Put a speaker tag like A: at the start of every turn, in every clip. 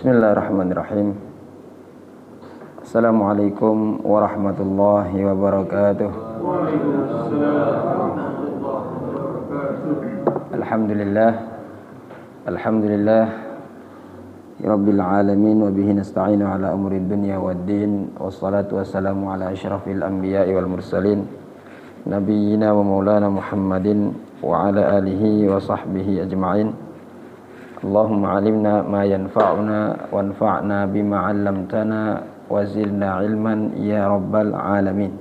A: Bismillahirrahmanirrahim. Assalamualaikum warahmatullahi wabarakatuh. Alhamdulillah Rabbil alamin wa bihi nasta'inu ala umuri dunya waddin, wassalatu wassalamu ala asyrafil anbiya'i wal mursalin nabiyyina wa maulana Muhammadin wa ala alihi wa sahbihi ajma'in. Allahumma alimna ma yanfa'una wanfa'na bima 'allamtana wa zidna ilman ya rabbal alamin.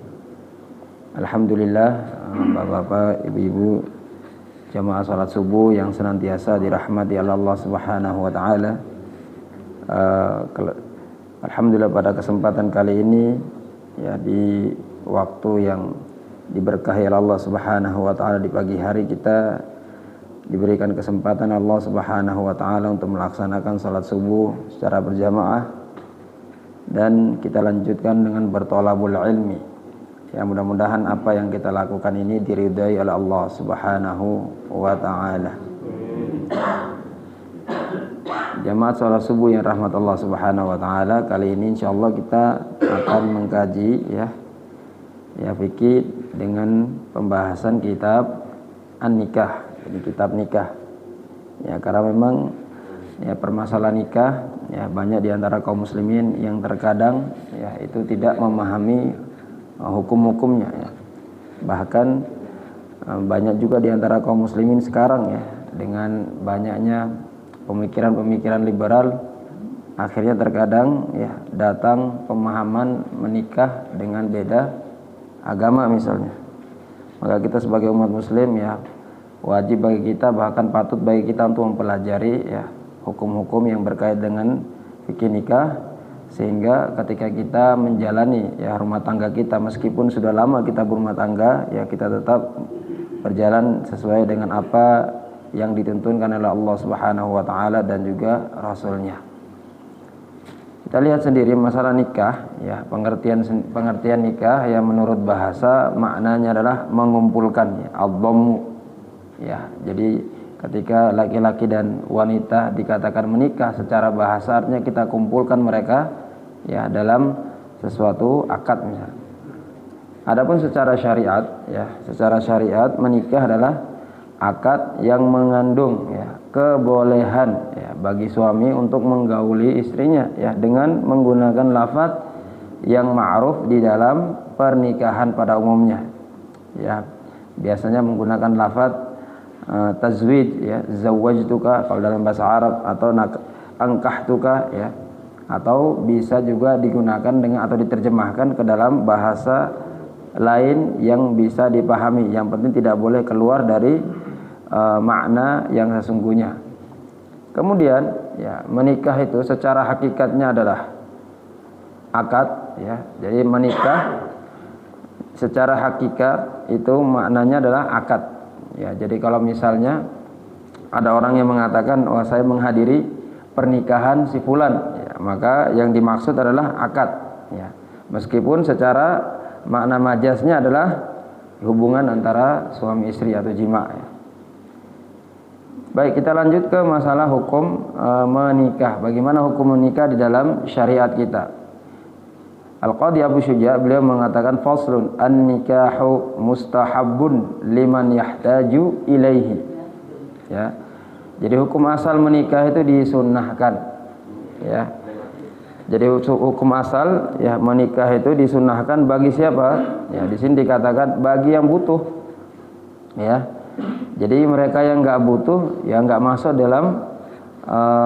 A: Alhamdulillah, Bapak-bapak, Ibu-ibu jamaah salat subuh yang senantiasa dirahmati oleh Allah Subhanahu wa taala. Alhamdulillah pada kesempatan kali ini ya, di waktu yang diberkahi oleh Allah Subhanahu wa taala, di pagi hari kita diberikan kesempatan Allah Subhanahu wa taala untuk melaksanakan salat subuh secara berjamaah, dan kita lanjutkan dengan bertolabul ilmi. Ya, mudah-mudahan apa yang kita lakukan ini diridai oleh Allah Subhanahu wa taala. Jamaah salat subuh yang rahmat Allah Subhanahu wa taala, kali ini insyaallah kita akan mengkaji ya fikih dengan pembahasan kitab An-Nikah. Ini kitab nikah ya, karena memang ya permasalahan nikah ya, banyak diantara kaum muslimin yang terkadang ya itu tidak memahami hukum-hukumnya ya. Bahkan banyak juga diantara kaum muslimin sekarang ya, dengan banyaknya pemikiran-pemikiran liberal, akhirnya terkadang ya datang pemahaman menikah dengan beda agama misalnya. Maka kita sebagai umat muslim ya wajib bagi kita, bahkan patut bagi kita untuk mempelajari ya hukum-hukum yang berkait dengan fikih nikah, sehingga ketika kita menjalani ya rumah tangga kita, meskipun sudah lama kita berumah tangga ya, kita tetap berjalan sesuai dengan apa yang dituntunkan oleh Allah Subhanahu wa taala dan juga Rasulnya. Kita lihat sendiri masalah nikah ya, pengertian nikah ya menurut bahasa maknanya adalah mengumpulkan ya, ad-dhammu. Ya, jadi ketika laki-laki dan wanita dikatakan menikah, secara bahasa artinya kita kumpulkan mereka ya dalam sesuatu akad misalnya. Adapun secara syariat ya, secara syariat menikah adalah akad yang mengandung ya kebolehan ya bagi suami untuk menggauli istrinya ya dengan menggunakan lafaz yang ma'ruf di dalam pernikahan pada umumnya. Ya, biasanya menggunakan lafaz tazwij ya, zawwajtuka kalau dalam bahasa Arab, atau angkahtuka ya, atau bisa juga digunakan dengan atau diterjemahkan ke dalam bahasa lain yang bisa dipahami. Yang penting tidak boleh keluar dari makna yang sesungguhnya. Kemudian ya, menikah itu secara hakikatnya adalah akad ya. Jadi menikah secara hakikat itu maknanya adalah akad. Ya, jadi kalau misalnya ada orang yang mengatakan, oh saya menghadiri pernikahan si fulan, ya, maka yang dimaksud adalah akad. Ya, meskipun secara makna majaznya adalah hubungan antara suami istri atau jima. Ya. Baik, kita lanjut ke masalah hukum menikah. Bagaimana hukum menikah di dalam syariat kita? Al-Qadhi Abu Syuja beliau mengatakan faslun an-nikahu mustahabbun liman yahtaju ilaihi. Ya. Jadi hukum asal menikah itu disunnahkan. Ya. Jadi hukum asal ya menikah itu disunnahkan bagi siapa? Ya, di sini dikatakan bagi yang butuh. Ya. Jadi mereka yang enggak butuh ya enggak masuk dalam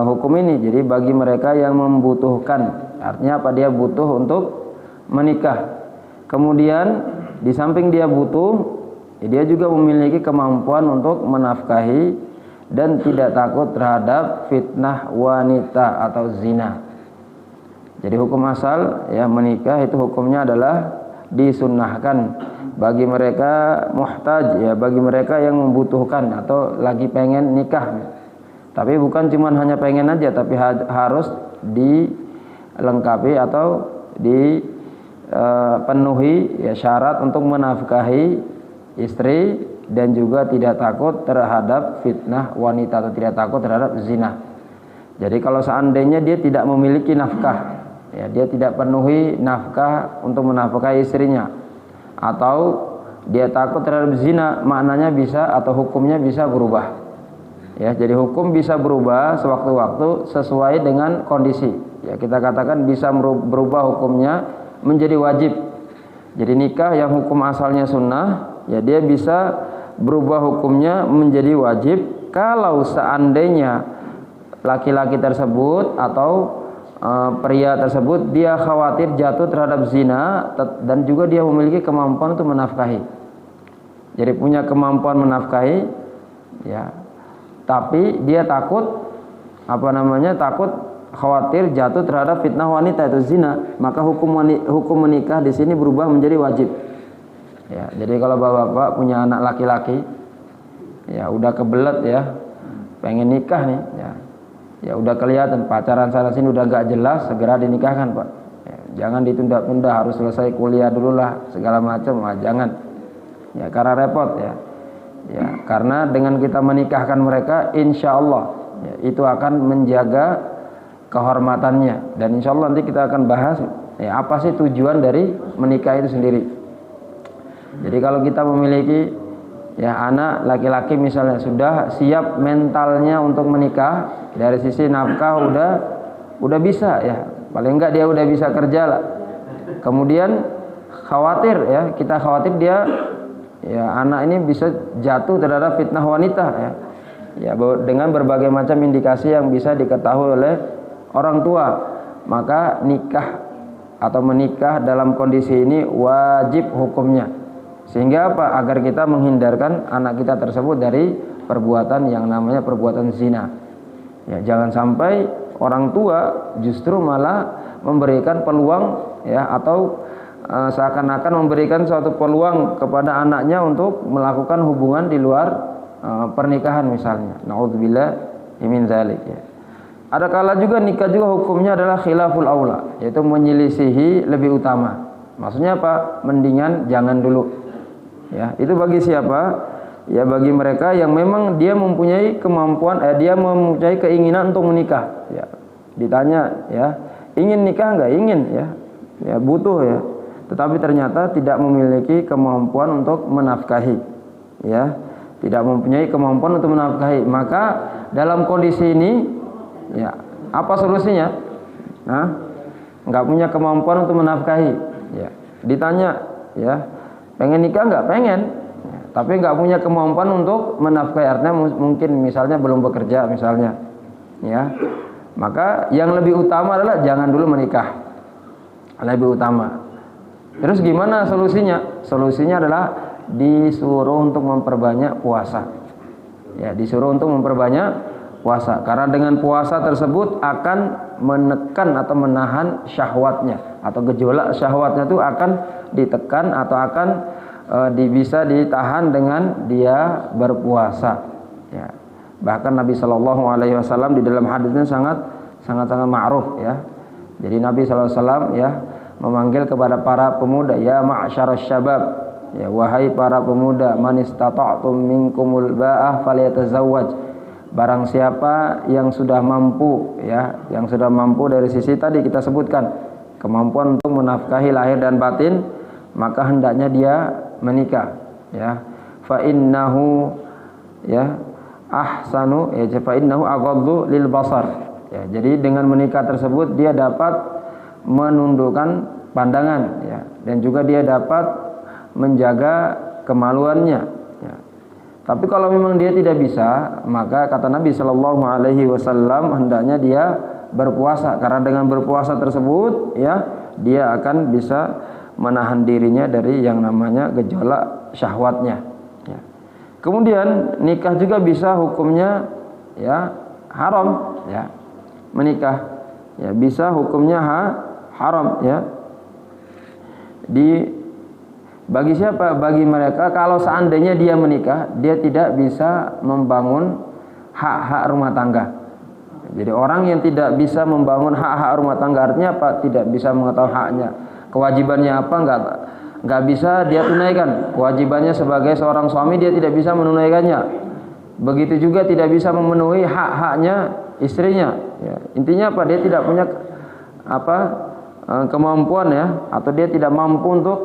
A: hukum ini. Jadi bagi mereka yang membutuhkan, artinya apa? Dia butuh untuk menikah. Kemudian di samping dia butuh, ya dia juga memiliki kemampuan untuk menafkahi dan tidak takut terhadap fitnah wanita atau zina. Jadi hukum asal ya menikah itu hukumnya adalah disunnahkan bagi mereka muhtaj ya, bagi mereka yang membutuhkan atau lagi pengen nikah. Tapi bukan cuma hanya pengen aja, tapi harus dilengkapi atau penuhi ya syarat untuk menafkahi istri dan juga tidak takut terhadap fitnah wanita atau tidak takut terhadap zina. Jadi kalau seandainya dia tidak memiliki nafkah, ya, dia tidak penuhi nafkah untuk menafkahi istrinya, atau dia takut terhadap zina, maknanya bisa atau hukumnya bisa berubah. Ya, jadi hukum bisa berubah sewaktu-waktu sesuai dengan kondisi. Ya, kita katakan bisa berubah hukumnya menjadi wajib. Jadi nikah yang hukum asalnya sunnah, ya dia bisa berubah hukumnya menjadi wajib kalau seandainya laki-laki tersebut atau pria tersebut dia khawatir jatuh terhadap zina dan juga dia memiliki kemampuan untuk menafkahi. Jadi punya kemampuan menafkahi, ya, tapi dia takut takut khawatir jatuh terhadap fitnah wanita itu zina, maka hukum menikah di sini berubah menjadi wajib. Ya, jadi kalau bapak-bapak punya anak laki-laki, ya udah kebelet ya, pengen nikah nih, ya udah kelihatan pacaran sana sini udah gak jelas, segera dinikahkan Pak. Ya, jangan ditunda-tunda, harus selesai kuliah dulu lah segala macam, jangan. Ya, karena repot ya. Ya, karena dengan kita menikahkan mereka, insya Allah ya, itu akan menjaga kehormatannya. Dan insya Allah nanti kita akan bahas ya, apa sih tujuan dari menikah itu sendiri. Jadi kalau kita memiliki ya anak laki-laki misalnya sudah siap mentalnya untuk menikah, dari sisi nafkah udah bisa ya, paling enggak dia udah bisa kerja lah. Kemudian kita khawatir dia ya anak ini bisa jatuh terhadap fitnah wanita ya dengan berbagai macam indikasi yang bisa diketahui oleh orang tua, maka nikah atau menikah dalam kondisi ini wajib hukumnya. Sehingga apa? Agar kita menghindarkan anak kita tersebut dari perbuatan yang namanya perbuatan zina. Ya, jangan sampai orang tua justru malah memberikan peluang ya, atau seakan-akan memberikan suatu peluang kepada anaknya untuk melakukan hubungan di luar pernikahan misalnya. Naudzubillah min dzalik ya. Ada kala juga nikah juga hukumnya adalah khilaful aula, yaitu menyelisihi lebih utama. Maksudnya apa? Mendingan jangan dulu. Ya, itu bagi siapa? Ya bagi mereka yang memang dia mempunyai kemampuan, dia mempunyai keinginan untuk menikah. Ya, ditanya ya, ingin nikah enggak? Ingin ya. Ya butuh ya. Tetapi ternyata tidak memiliki kemampuan untuk menafkahi, ya, tidak mempunyai kemampuan untuk menafkahi. Maka dalam kondisi ini, ya, apa solusinya? Nggak punya kemampuan untuk menafkahi. Ya, ditanya, ya, pengen nikah nggak? Pengen, ya, tapi nggak punya kemampuan untuk menafkahi. Artinya mungkin misalnya belum bekerja, misalnya, ya, maka yang lebih utama adalah jangan dulu menikah, lebih utama. Terus gimana solusinya? Solusinya adalah disuruh untuk memperbanyak puasa. Ya, disuruh untuk memperbanyak puasa. Karena dengan puasa tersebut akan menekan atau menahan syahwatnya, atau gejolak syahwatnya itu akan ditekan atau akan bisa ditahan dengan dia berpuasa. Ya. Bahkan Nabi Shallallahu Alaihi Wasallam di dalam hadisnya sangat ma'ruf ya. Jadi Nabi Shallallahu Alaihi Wasallam ya memanggil kepada para pemuda, ya ma'syarasy syabab, ya wahai para pemuda, man istata'tum minkumul ba'ah falyatazawwaj. Barang siapa yang sudah mampu ya, yang sudah mampu dari sisi tadi kita sebutkan, kemampuan untuk menafkahi lahir dan batin, maka hendaknya dia menikah ya. Fa innahu ya ahsanu ya, fa innahu aghaddu lil basar. Ya, jadi dengan menikah tersebut dia dapat menundukkan pandangan ya, dan juga dia dapat menjaga kemaluannya ya. Tapi kalau memang dia tidak bisa, maka kata Nabi Shallallahu Alaihi Wasallam hendaknya dia berpuasa, karena dengan berpuasa tersebut ya dia akan bisa menahan dirinya dari yang namanya gejolak syahwatnya ya. Kemudian nikah juga bisa hukumnya ya haram ya, menikah ya bisa hukumnya haram ya. Bagi siapa? Bagi mereka kalau seandainya dia menikah, dia tidak bisa membangun hak-hak rumah tangga. Jadi orang yang tidak bisa membangun hak-hak rumah tangga artinya apa? Tidak bisa mengetahui haknya, kewajibannya apa, enggak bisa dia tunaikan. Kewajibannya sebagai seorang suami dia tidak bisa menunaikannya. Begitu juga tidak bisa memenuhi hak-haknya istrinya. ya. Intinya apa? Dia tidak punya kemampuan ya, atau dia tidak mampu untuk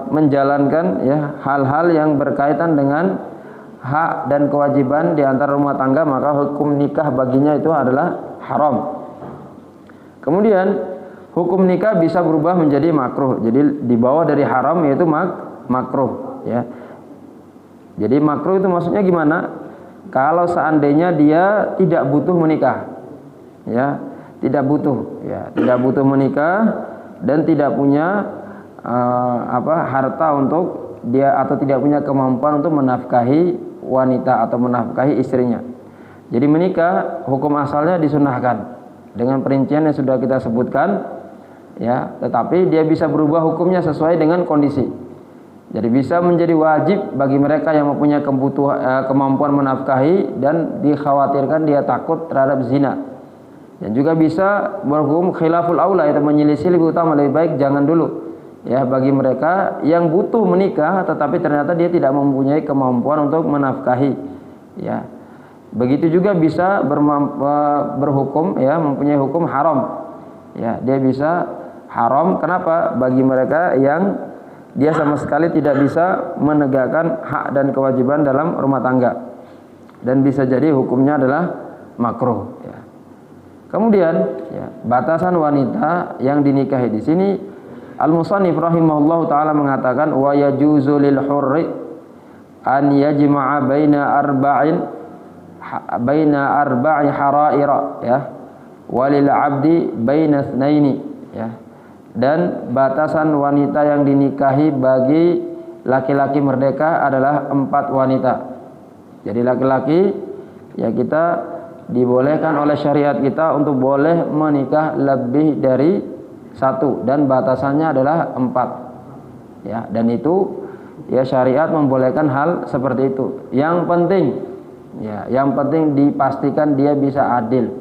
A: menjalankan ya hal-hal yang berkaitan dengan hak dan kewajiban di antara rumah tangga, maka hukum nikah baginya itu adalah haram. Kemudian hukum nikah bisa berubah menjadi makruh. Jadi di bawah dari haram yaitu makruh ya. Jadi makruh itu maksudnya gimana? Kalau seandainya dia tidak butuh menikah. Ya, tidak butuh ya, tidak butuh menikah dan tidak punya harta untuk dia, atau tidak punya kemampuan untuk menafkahi wanita atau menafkahi istrinya. Jadi menikah hukum asalnya disunahkan dengan perincian yang sudah kita sebutkan ya, tetapi dia bisa berubah hukumnya sesuai dengan kondisi. Jadi bisa menjadi wajib bagi mereka yang mempunyai kemampuan menafkahi dan dikhawatirkan dia takut terhadap zina. Dan juga bisa berhukum khilaful aula, itu menyelisih lebih utama, lebih baik jangan dulu. Ya, bagi mereka yang butuh menikah tetapi ternyata dia tidak mempunyai kemampuan untuk menafkahi. Ya. Begitu juga bisa berhukum ya, mempunyai hukum haram. Ya, dia bisa haram. Kenapa? Bagi mereka yang dia sama sekali tidak bisa menegakkan hak dan kewajiban dalam rumah tangga, dan bisa jadi hukumnya adalah makruh. Ya. Kemudian ya, batasan wanita yang dinikahi di sini Al-Musannif rahimahullahu taala mengatakan wa yajuzu lil hurri an yajma'a baina arba'i haraira ya, walil 'abdi baina tsnaini ya. Dan batasan wanita yang dinikahi bagi laki-laki merdeka adalah 4 wanita. Jadi laki-laki ya kita dibolehkan oleh syariat kita untuk boleh menikah lebih dari 1, dan batasannya adalah 4 ya, dan itu ya syariat membolehkan hal seperti itu. Yang penting ya, yang penting dipastikan dia bisa adil.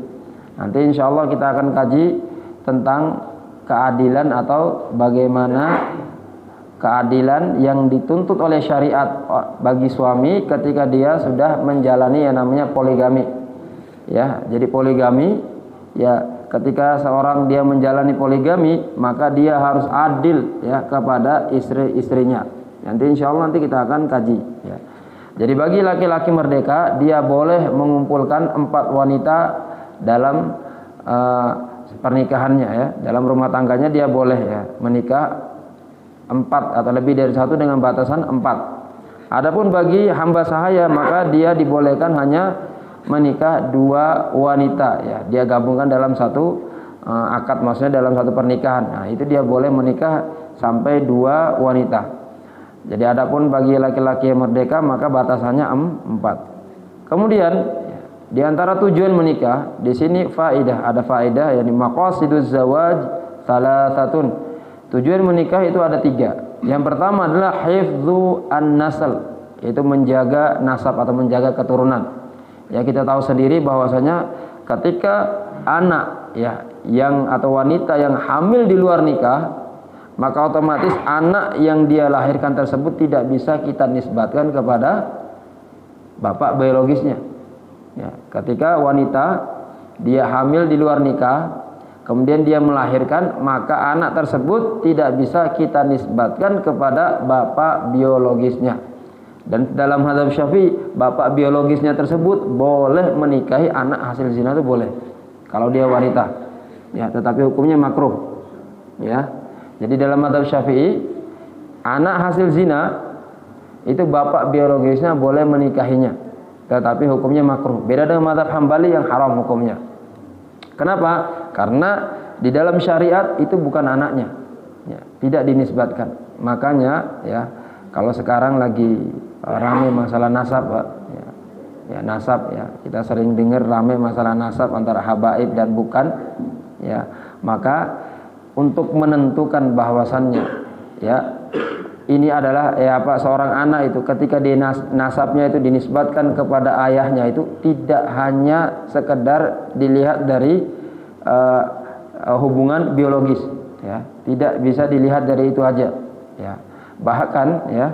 A: Nanti insya Allah kita akan kaji tentang keadilan atau bagaimana keadilan yang dituntut oleh syariat bagi suami ketika dia sudah menjalani yang namanya poligami ya. Jadi poligami ya, ketika seorang dia menjalani poligami maka dia harus adil ya kepada istri-istrinya. Nanti insya Allah nanti kita akan kaji ya. Jadi bagi laki-laki merdeka dia boleh mengumpulkan 4 wanita dalam pernikahannya ya, dalam rumah tangganya dia boleh ya menikah 4 atau lebih dari 1 dengan batasan 4. Adapun bagi hamba sahaya maka dia dibolehkan hanya menikah 2 wanita ya, dia gabungkan dalam satu akad, maksudnya dalam satu pernikahan. Nah, itu dia boleh menikah sampai 2 wanita. Jadi adapun bagi laki-laki yang merdeka maka batasannya 4. Kemudian di antara tujuan menikah di sini ada faedah, yakni maqasiduz zawaj salasatun. Tujuan menikah itu ada 3. Yang pertama adalah hifdzu an-nasl, yaitu menjaga nasab atau menjaga keturunan. Ya, kita tahu sendiri bahwasanya ketika anak ya yang atau wanita yang hamil di luar nikah, maka otomatis anak yang dia lahirkan tersebut tidak bisa kita nisbatkan kepada bapak biologisnya. Ya, ketika wanita dia hamil di luar nikah, kemudian dia melahirkan, maka anak tersebut tidak bisa kita nisbatkan kepada bapak biologisnya. Dan dalam mazhab Syafi'i, bapak biologisnya tersebut boleh menikahi anak hasil zina, itu boleh kalau dia wanita. Ya, tetapi hukumnya makruh. Ya. Jadi dalam mazhab Syafi'i, anak hasil zina itu bapak biologisnya boleh menikahinya, tetapi hukumnya makruh. Beda dengan mazhab Hambali yang haram hukumnya. Kenapa? Karena di dalam syariat itu bukan anaknya, ya, tidak dinisbatkan. Makanya ya, kalau sekarang lagi ramai masalah nasab, ya nasab ya, kita sering dengar ramai masalah nasab antara habaib dan bukan, ya, maka untuk menentukan bahwasannya ya ini adalah seorang anak itu ketika nasabnya itu dinisbatkan kepada ayahnya, itu tidak hanya sekedar dilihat dari hubungan biologis ya, tidak bisa dilihat dari itu aja ya. Bahkan ya,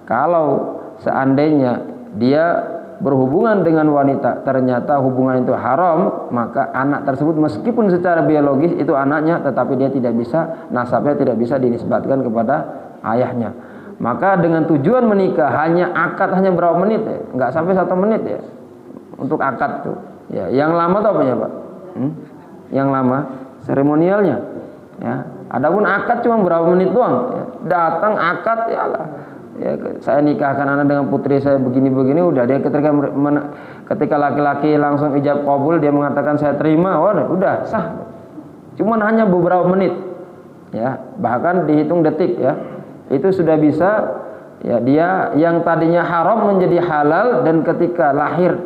A: kalau seandainya dia berhubungan dengan wanita ternyata hubungan itu haram, maka anak tersebut meskipun secara biologis itu anaknya, tetapi dia tidak bisa, nasabnya tidak bisa dinisbatkan kepada ayahnya. Maka dengan tujuan menikah hanya akad hanya berapa menit ya? Nggak sampai 1 menit ya untuk akad tuh. Ya, yang lama tuh apanya Pak? Yang lama seremonialnya. Ya, adapun akad cuma berapa menit doang. Ya. Datang akad ya lah. Ya, saya nikahkan anak dengan putri saya begini-begini, udah dia ketika laki-laki langsung ijab qabul, dia mengatakan saya terima, udah sah. Cuman hanya beberapa menit, ya bahkan dihitung detik ya, itu sudah bisa ya, dia yang tadinya haram menjadi halal, dan ketika lahir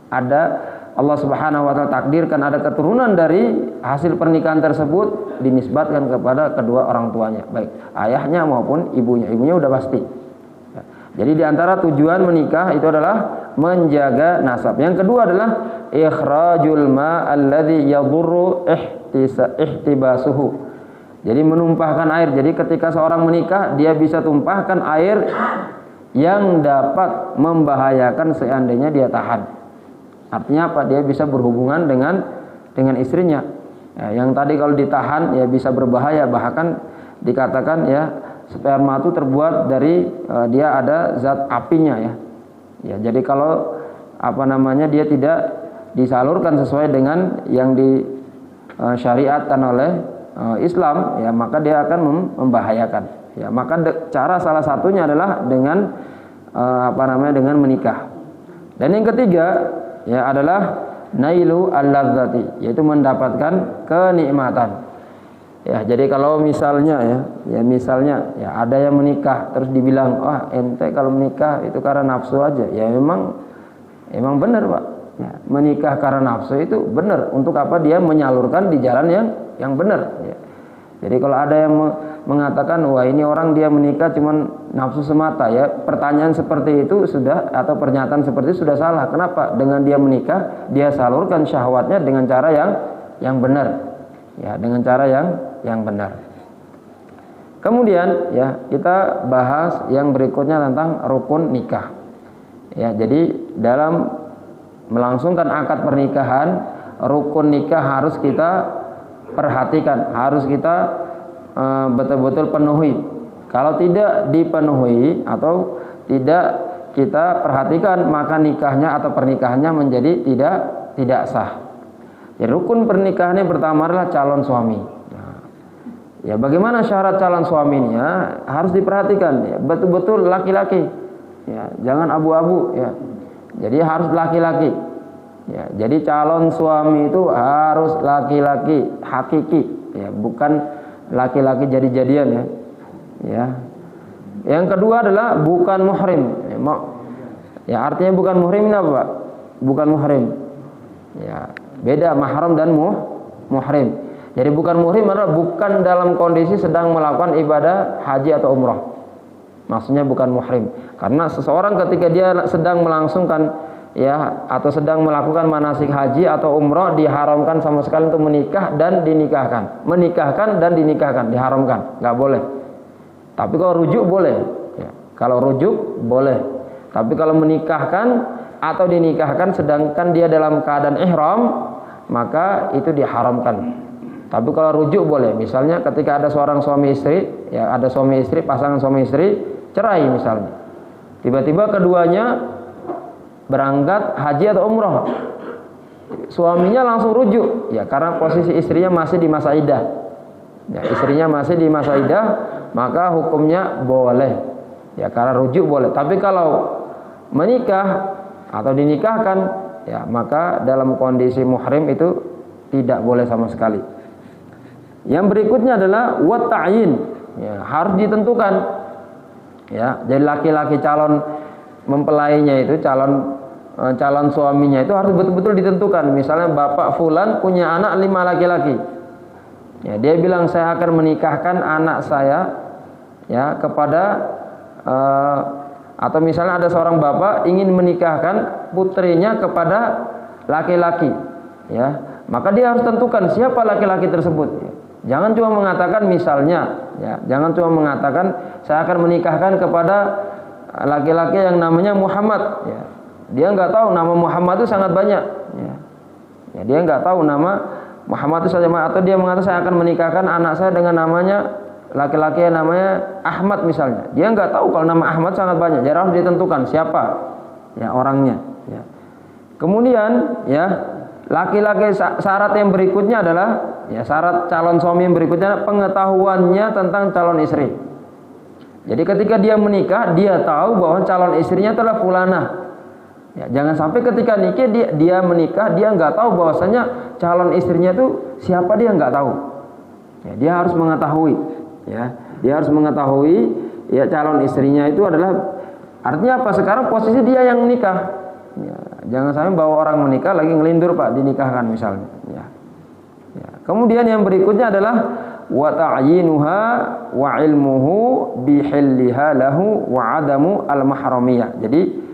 A: ada Allah Subhanahu wa taala takdirkan ada keturunan dari hasil pernikahan tersebut dinisbatkan kepada kedua orang tuanya, baik ayahnya maupun ibunya. Ibunya udah pasti. Jadi di antara tujuan menikah itu adalah menjaga nasab. Yang kedua adalah ikhrajul ma alladhi yadurru ihtibasuhu. Jadi menumpahkan air. Jadi ketika seorang menikah, dia bisa tumpahkan air yang dapat membahayakan seandainya dia tahan. Artinya apa? Dia bisa berhubungan dengan istrinya. Ya, yang tadi kalau ditahan ya bisa berbahaya, bahkan dikatakan ya sperma itu terbuat dari dia ada zat apinya ya. Ya, jadi kalau dia tidak disalurkan sesuai dengan yang disyariatkan oleh Islam, ya maka dia akan membahayakan. Ya, maka cara salah satunya adalah dengan dengan menikah. Dan yang ketiga ya adalah nailu al-ladzati, yaitu mendapatkan kenikmatan. Ya, jadi kalau misalnya misalnya ada yang menikah terus dibilang, wah ente kalau menikah itu karena nafsu aja. Ya memang benar Pak. Ya, menikah karena nafsu itu benar. Untuk apa? Dia menyalurkan di jalan yang benar. Ya. Jadi kalau ada yang mengatakan, wah ini orang dia menikah cuman nafsu semata, ya pertanyaan seperti itu sudah, atau pernyataan seperti itu sudah salah. Kenapa? Dengan dia menikah dia salurkan syahwatnya dengan cara yang benar. Ya, dengan cara yang benar. Kemudian ya kita bahas yang berikutnya tentang rukun nikah. Ya, jadi dalam melangsungkan akad pernikahan, rukun nikah harus kita perhatikan, harus kita betul-betul penuhi. Kalau tidak dipenuhi atau tidak kita perhatikan, maka nikahnya atau pernikahannya menjadi tidak sah. Ya, rukun pernikahan yang pertama adalah calon suami. Nah, ya bagaimana syarat calon suaminya harus diperhatikan. Ya, betul-betul laki-laki. Ya, jangan abu-abu. Ya, jadi harus laki-laki. Ya, jadi calon suami itu harus laki-laki hakiki. Ya, bukan laki-laki jadi-jadian ya. Ya. Yang kedua adalah bukan muhrim. Ya, artinya bukan muhrim apa, Pak? Bukan muhrim. Ya. Beda mahram dan muhrim. Jadi bukan muhrim adalah bukan dalam kondisi sedang melakukan ibadah haji atau umrah. Maksudnya bukan muhrim. Karena seseorang ketika dia sedang melangsungkan ya atau sedang melakukan manasik haji atau umrah, diharamkan sama sekali untuk menikah dan dinikahkan. Menikahkan dan dinikahkan diharamkan, nggak boleh. Tapi kalau rujuk boleh. Ya. Kalau rujuk boleh. Tapi kalau menikahkan atau dinikahkan sedangkan dia dalam keadaan ihram, maka itu diharamkan. Tapi kalau rujuk boleh. Misalnya ketika ada seorang suami istri, ya ada suami istri, pasangan suami istri cerai misalnya. Tiba-tiba keduanya berangkat haji atau umrah. Suaminya langsung rujuk, ya karena posisi istrinya masih di masa iddah. Ya, istrinya masih di masa iddah, maka hukumnya boleh. Ya karena rujuk boleh. Tapi kalau menikah atau dinikahkan, ya maka dalam kondisi muhrim itu tidak boleh sama sekali. Yang berikutnya adalah wat ta'yin, ya, harus ditentukan. Ya, jadi laki-laki calon mempelainya itu calon suaminya itu harus betul-betul ditentukan. Misalnya bapak fulan punya anak 5 laki-laki. Ya, dia bilang saya akan menikahkan anak saya ya kepada atau misalnya ada seorang bapak ingin menikahkan putrinya kepada laki-laki, ya maka dia harus tentukan siapa laki-laki tersebut. Jangan cuma mengatakan misalnya, ya jangan cuma mengatakan saya akan menikahkan kepada laki-laki yang namanya Muhammad. Ya. Dia nggak tahu nama Muhammad itu sangat banyak. Ya. Ya, dia nggak tahu nama Muhammad itu saja, atau dia mengatakan saya akan menikahkan anak saya dengan namanya laki-laki yang namanya Ahmad misalnya. Dia nggak tahu kalau nama Ahmad sangat banyak. Jadi harus ditentukan siapa ya orangnya. Ya. Kemudian ya laki-laki syarat yang berikutnya adalah ya syarat calon suami yang berikutnya pengetahuannya tentang calon istri. Jadi ketika dia menikah dia tahu bahwa calon istrinya adalah fulanah. Ya, jangan sampai ketika nikah dia menikah dia nggak tahu bahwasanya calon istrinya itu siapa, dia nggak tahu. Ya, dia harus mengetahui. Ya, dia harus mengetahui ya calon istrinya itu adalah, artinya apa? Sekarang posisi dia yang menikah. Ya, jangan sampai bawa orang menikah lagi ngelindur Pak dinikahkan misalnya. Ya. Ya. Kemudian yang berikutnya adalah wa ta'yinuha wa ilmuhu bihilliha lahu wa adamu al-mahramiyah. Jadi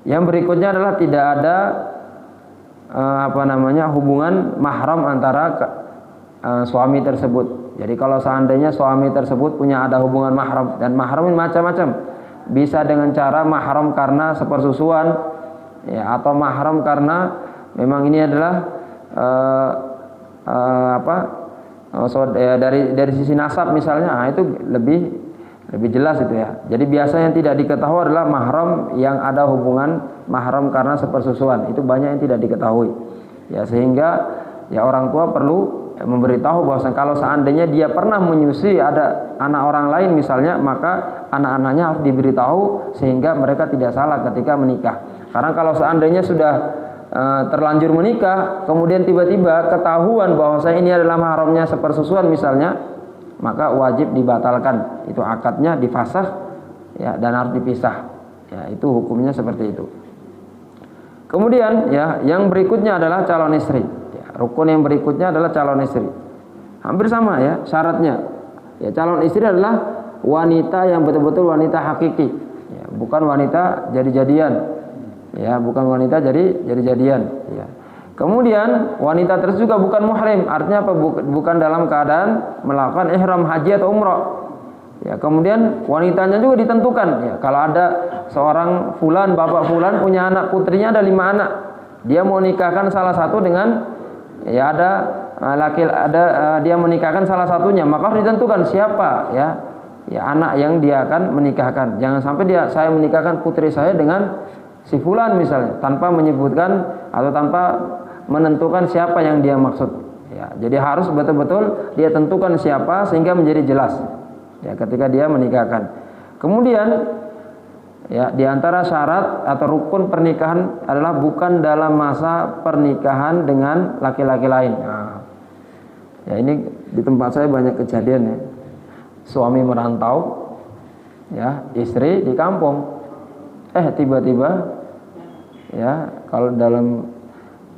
A: yang berikutnya adalah tidak ada hubungan mahram antara suami tersebut. Jadi kalau seandainya suami tersebut punya ada hubungan mahram, dan mahram macam-macam. Bisa dengan cara mahram karena sepersusuan, ya, atau mahram karena memang ini adalah dari sisi nasab misalnya. Nah, itu lebih jelas itu ya. Jadi biasa yang tidak diketahui adalah mahram yang ada hubungan mahram karena sepersusuan. Itu banyak yang tidak diketahui. Ya, sehingga ya orang tua perlu memberitahu bahwa kalau seandainya dia pernah menyusui ada anak orang lain misalnya, maka anak-anaknya harus diberitahu sehingga mereka tidak salah ketika menikah. Karena kalau seandainya sudah terlanjur menikah, kemudian tiba-tiba ketahuan bahwa saya ini adalah mahramnya sepersusuan misalnya, maka wajib dibatalkan. Itu akadnya difasakh ya, dan harus dipisah. Ya, itu hukumnya seperti itu. Kemudian ya, yang berikutnya adalah calon istri. Ya, rukun yang berikutnya adalah calon istri. Hampir sama ya syaratnya. Ya, calon istri adalah wanita yang betul-betul wanita hakiki. Ya, bukan wanita jadi-jadian. Ya, bukan wanita jadi-jadian. Ya. Kemudian wanita tersebut juga bukan muhrim, artinya apa? Bukan dalam keadaan melakukan ihram haji atau umrah. Ya, kemudian wanitanya juga ditentukan. Ya, kalau ada seorang fulan, bapak fulan punya anak, putrinya ada 5 anak, dia mau nikahkan salah satu dengan ya dia menikahkan salah satunya, maka harus ditentukan siapa ya anak yang dia akan menikahkan. Jangan sampai saya menikahkan putri saya dengan si fulan misalnya, tanpa menyebutkan atau tanpa menentukan siapa yang dia maksud. Ya, jadi harus betul-betul dia tentukan siapa sehingga menjadi jelas. Ya, ketika dia menikahkan. Kemudian ya, di antara syarat atau rukun pernikahan adalah bukan dalam masa pernikahan dengan laki-laki lain. Nah, ya ini di tempat saya banyak kejadian ya. Suami merantau, ya, istri di kampung. Tiba-tiba ya, kalau dalam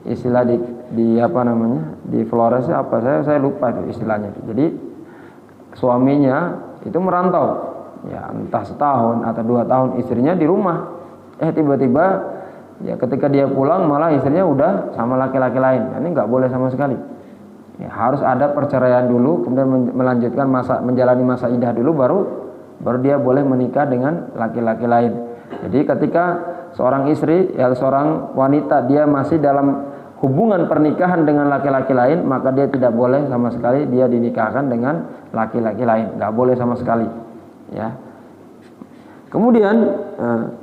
A: istilah di Flores saya lupa itu istilahnya. Jadi suaminya itu merantau, ya entah setahun atau 2 tahun, istrinya di rumah. Tiba-tiba ya ketika dia pulang malah istrinya udah sama laki-laki lain. Ini nggak boleh sama sekali. Ya, harus ada perceraian dulu, kemudian melanjutkan menjalani masa iddah dulu, baru dia boleh menikah dengan laki-laki lain. Jadi ketika seorang istri ya seorang wanita dia masih dalam hubungan pernikahan dengan laki-laki lain, maka dia tidak boleh sama sekali dia dinikahkan dengan laki-laki lain, nggak boleh sama sekali. Ya. Kemudian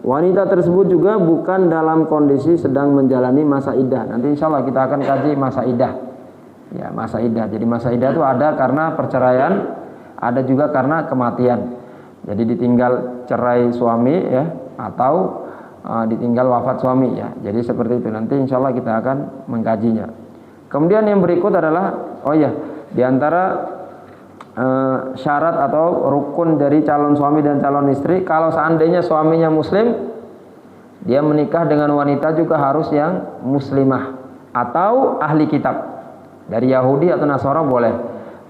A: wanita tersebut juga bukan dalam kondisi sedang menjalani masa iddah. Nanti insya Allah kita akan kaji masa iddah. Ya, masa iddah. Jadi masa iddah itu ada karena perceraian, ada juga karena kematian. Jadi ditinggal cerai suami ya, atau ditinggal wafat suami ya. Jadi seperti itu. Nanti insya Allah kita akan mengkajinya. Kemudian yang berikut adalah di antara syarat atau rukun dari calon suami dan calon istri, kalau seandainya suaminya muslim, dia menikah dengan wanita juga harus yang muslimah atau ahli kitab. Dari Yahudi atau Nasara boleh.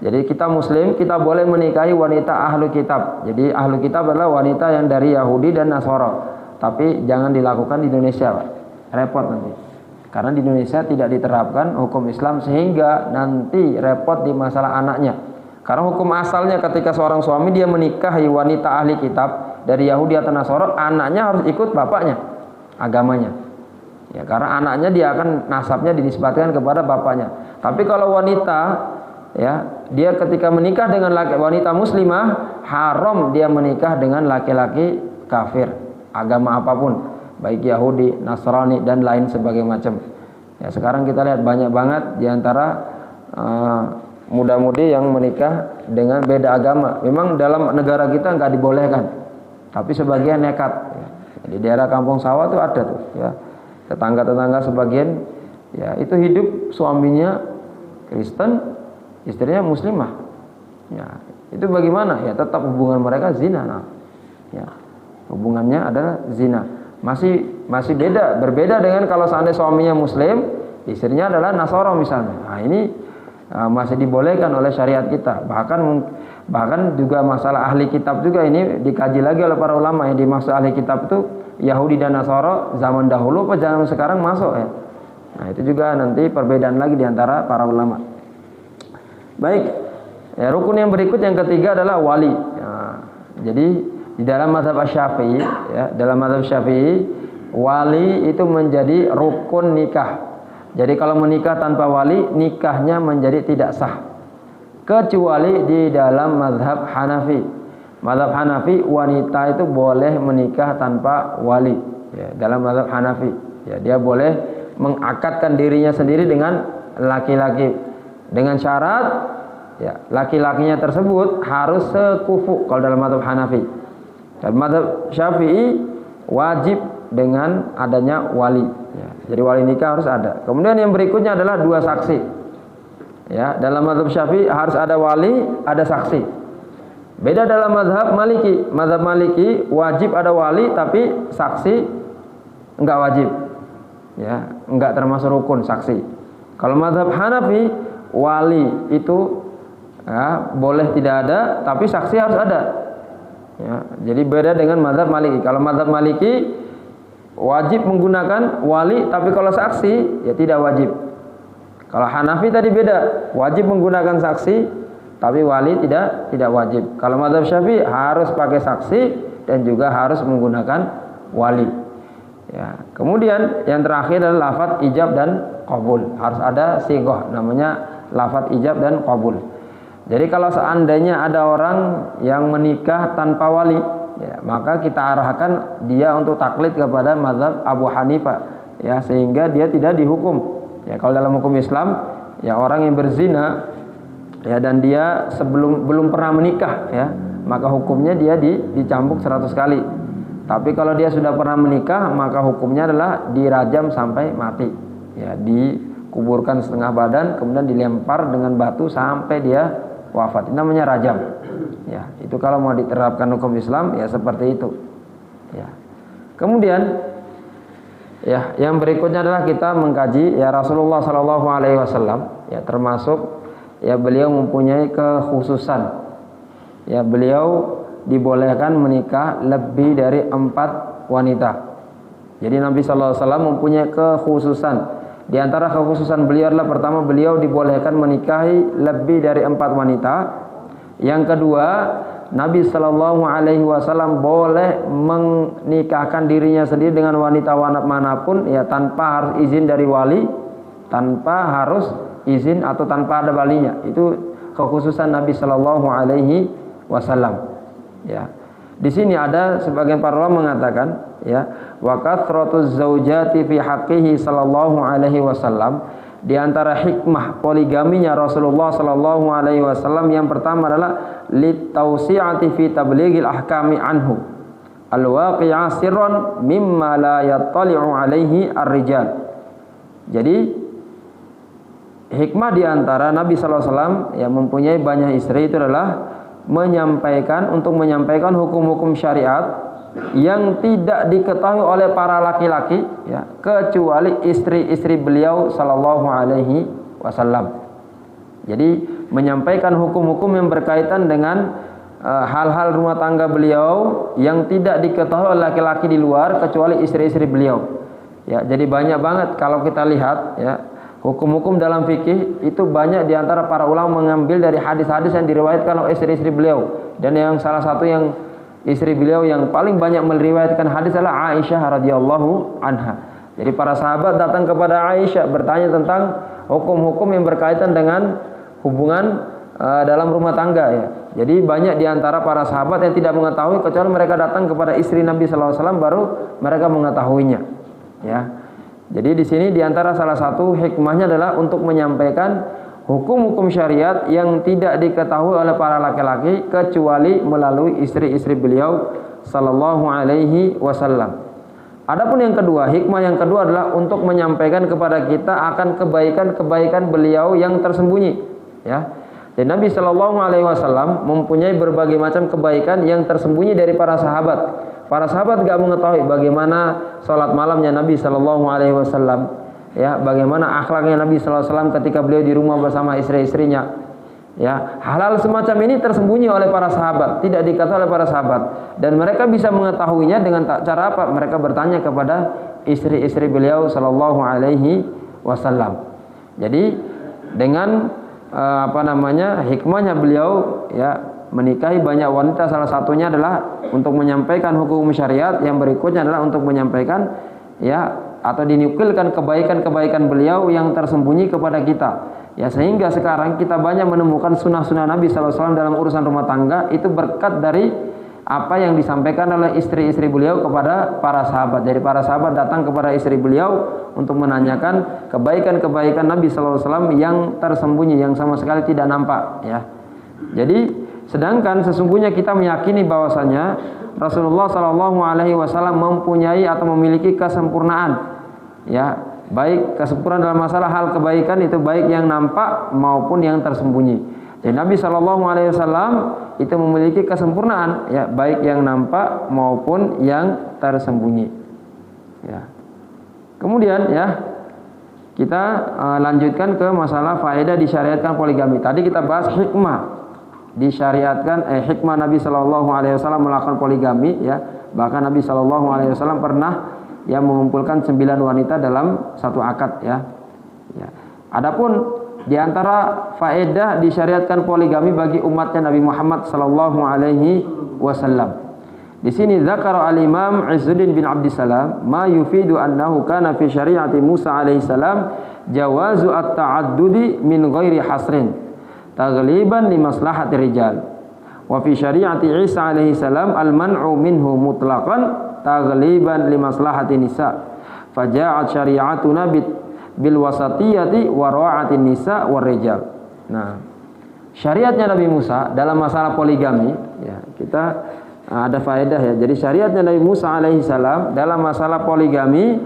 A: Jadi kita muslim, kita boleh menikahi wanita ahlu kitab. Jadi ahlu kitab adalah wanita yang dari Yahudi dan Nasara. Tapi jangan dilakukan di Indonesia, Pak. Repot nanti. Karena di Indonesia tidak diterapkan hukum Islam, sehingga nanti repot di masalah anaknya. Karena hukum asalnya ketika seorang suami dia menikahi wanita ahli kitab dari Yahudi atau Nasara, anaknya harus ikut bapaknya, agamanya. Ya, karena anaknya dia akan nasabnya dinisbatkan kepada bapaknya. Tapi kalau wanita, ya, dia ketika menikah dengan wanita muslimah, haram dia menikah dengan laki-laki kafir, agama apapun, baik Yahudi, Nasrani dan lain sebagainya macam. Ya, sekarang kita lihat banyak banget di antara muda-mudi yang menikah dengan beda agama. Memang dalam negara kita nggak dibolehkan, tapi sebagian nekat. Ya. Di daerah kampung sawah tuh ada tuh, ya. Tetangga-tetangga sebagian, ya, itu hidup suaminya Kristen, istrinya muslimah. Ya, itu bagaimana? Ya, tetap hubungan mereka zina. Nah, ya, hubungannya adalah zina. Masih berbeda dengan kalau seandainya suaminya muslim, istrinya adalah Nasara misalnya. Nah, ini masih dibolehkan oleh syariat kita. Bahkan juga masalah ahli kitab juga ini dikaji lagi oleh para ulama. Yang dimaksud ahli kitab itu Yahudi dan Nasara zaman dahulu apa zaman sekarang masuk, ya. Nah, itu juga nanti perbedaan lagi di antara para ulama. Baik, ya, rukun yang berikut yang ketiga adalah wali. Ya, jadi di dalam mazhab Syafi'i, ya, dalam mazhab Syafi'i, wali itu menjadi rukun nikah. Jadi kalau menikah tanpa wali, nikahnya menjadi tidak sah. Kecuali di dalam mazhab Hanafi. Mazhab Hanafi, wanita itu boleh menikah tanpa wali. Ya, dalam mazhab Hanafi, ya, dia boleh mengakadkan dirinya sendiri dengan laki-laki dengan syarat, ya, laki-lakinya tersebut harus sekufu kalau dalam mazhab Hanafi. Dan mazhab Syafi'i wajib dengan adanya wali. Ya, jadi wali nikah harus ada. Kemudian yang berikutnya adalah 2 saksi. Ya, dalam mazhab Syafi'i harus ada wali, ada saksi. Beda dalam mazhab Maliki. Mazhab Maliki wajib ada wali tapi saksi enggak wajib. Ya, enggak termasuk rukun saksi. Kalau mazhab Hanafi, wali itu, ya, boleh tidak ada tapi saksi harus ada. Ya, jadi beda dengan mazhab Maliki. Kalau mazhab Maliki wajib menggunakan wali tapi kalau saksi ya tidak wajib. Kalau Hanafi tadi beda, wajib menggunakan saksi tapi wali tidak wajib. Kalau mazhab Syafi'i harus pakai saksi dan juga harus menggunakan wali. Ya, kemudian yang terakhir adalah lafaz ijab dan qabul. Harus ada sighah namanya lafaz ijab dan qabul. Jadi kalau seandainya ada orang yang menikah tanpa wali, ya, maka kita arahkan dia untuk taklid kepada mazhab Abu Hanifah, ya, sehingga dia tidak dihukum. Ya, kalau dalam hukum Islam, ya, orang yang berzina, ya, dan dia belum pernah menikah, ya, maka hukumnya dia dicambuk 100 kali. Tapi kalau dia sudah pernah menikah, maka hukumnya adalah dirajam sampai mati. Ya, dikuburkan setengah badan, kemudian dilempar dengan batu sampai dia wafat. Ini namanya rajam. Ya, itu kalau mau diterapkan hukum Islam, ya seperti itu. Ya. Kemudian, ya, yang berikutnya adalah kita mengkaji, ya, Rasulullah SAW, ya, termasuk, ya, beliau mempunyai kekhususan. Ya, beliau dibolehkan menikah lebih dari 4 wanita. Jadi Nabi SAW mempunyai kekhususan. Di antara kekhususan beliau adalah pertama, beliau dibolehkan menikahi lebih dari 4 wanita. Yang kedua, Nabi SAW boleh menikahkan dirinya sendiri dengan wanita manapun, ya, tanpa harus izin dari wali, tanpa harus izin atau tanpa ada walinya. Itu kekhususan Nabi SAW. Ya, di sini ada sebagian para ulama mengatakan, ya, wa kathratuz zaujati fi haqqihi sallallahu alaihi wasallam. Di antara hikmah poligaminya Rasulullah sallallahu alaihi wasallam yang pertama adalah litausi'ati fi tablighil ahkami anhu alwaqi'a sirran mimma la yattali'u alaihi ar-rijal. Jadi hikmah di antara Nabi sallallahu alaihi wasallam yang mempunyai banyak istri itu adalah menyampaikan hukum-hukum syariat yang tidak diketahui oleh para laki-laki, ya, kecuali istri-istri beliau sallallahu alaihi wasallam. Jadi menyampaikan hukum-hukum yang berkaitan dengan hal-hal rumah tangga beliau yang tidak diketahui oleh laki-laki di luar kecuali istri-istri beliau. Ya, jadi banyak banget kalau kita lihat, ya, hukum-hukum dalam fikih itu banyak diantara para ulama mengambil dari hadis-hadis yang diriwayatkan oleh istri-istri beliau. Dan yang salah satu yang istri beliau yang paling banyak meriwayatkan hadis adalah Aisyah radhiyallahu anha. Jadi para sahabat datang kepada Aisyah bertanya tentang hukum-hukum yang berkaitan dengan hubungan dalam rumah tangga ya. Jadi banyak di antara para sahabat yang tidak mengetahui kecuali mereka datang kepada istri Nabi sallallahu alaihi wasallam baru mereka mengetahuinya. Ya. Jadi di sini di antara salah satu hikmahnya adalah untuk menyampaikan hukum-hukum syariat yang tidak diketahui oleh para laki-laki kecuali melalui istri-istri beliau sallallahu alaihi wasallam. Adapun yang kedua, hikmah yang kedua adalah untuk menyampaikan kepada kita akan kebaikan-kebaikan beliau yang tersembunyi, ya. Dan Nabi Shallallahu Alaihi Wasallam mempunyai berbagai macam kebaikan yang tersembunyi dari para sahabat. Para sahabat gak mengetahui bagaimana sholat malamnya Nabi Shallallahu Alaihi Wasallam, ya, bagaimana akhlaknya Nabi Shallallahu Alaihi Wasallam ketika beliau di rumah bersama istri-istrinya. Ya, hal-hal semacam ini tersembunyi oleh para sahabat, tidak diketahui oleh para sahabat, dan mereka bisa mengetahuinya dengan cara apa? Mereka bertanya kepada istri-istri beliau Shallallahu Alaihi Wasallam. Jadi dengan hikmahnya beliau ya menikahi banyak wanita, salah satunya adalah untuk menyampaikan hukum syariat, yang berikutnya adalah untuk menyampaikan ya atau dinukilkan kebaikan-kebaikan beliau yang tersembunyi kepada kita. Ya, sehingga sekarang kita banyak menemukan sunnah-sunnah Nabi SAW dalam urusan rumah tangga itu berkat dari apa yang disampaikan oleh istri-istri beliau kepada para sahabat. Jadi para sahabat datang kepada istri beliau untuk menanyakan kebaikan-kebaikan Nabi SAW yang tersembunyi, yang sama sekali tidak nampak. Ya. Jadi sedangkan sesungguhnya kita meyakini bahwasanya Rasulullah SAW mempunyai atau memiliki kesempurnaan. Ya. Baik kesempurnaan dalam masalah hal kebaikan itu baik yang nampak maupun yang tersembunyi. Jadi Nabi Shallallahu Alaihi Wasallam itu memiliki kesempurnaan ya baik yang nampak maupun yang tersembunyi. Ya. Kemudian ya kita lanjutkan ke masalah faedah disyariatkan poligami. Tadi kita bahas hikmah disyariatkan hikmah Nabi Shallallahu Alaihi Wasallam melakukan poligami ya. Bahkan Nabi Shallallahu Alaihi Wasallam pernah yang mengumpulkan 9 wanita dalam satu akad ya. Ya. Adapun di antara faedah disyariatkan poligami bagi umatnya Nabi Muhammad sallallahu alaihi wasallam. Di sini zakara al-Imam Izzuddin bin Abdissalam ma yufidu annahu kana fi syariati Musa alaihi salam jawazu at-ta'addudi min ghairi hasrin taghliban li maslahati rijal. Wa fi syariati Isa alaihi salam al-man'u minhu mutlaqan taghliban li maslahati nisa. Faja'at syari'atuna bil wasatiyati wa ra'atin nisa war rijal. Nah, syariatnya Nabi Musa dalam masalah poligami ya, kita ada faedah ya. Jadi syariatnya Nabi Musa alaihi salam dalam masalah poligami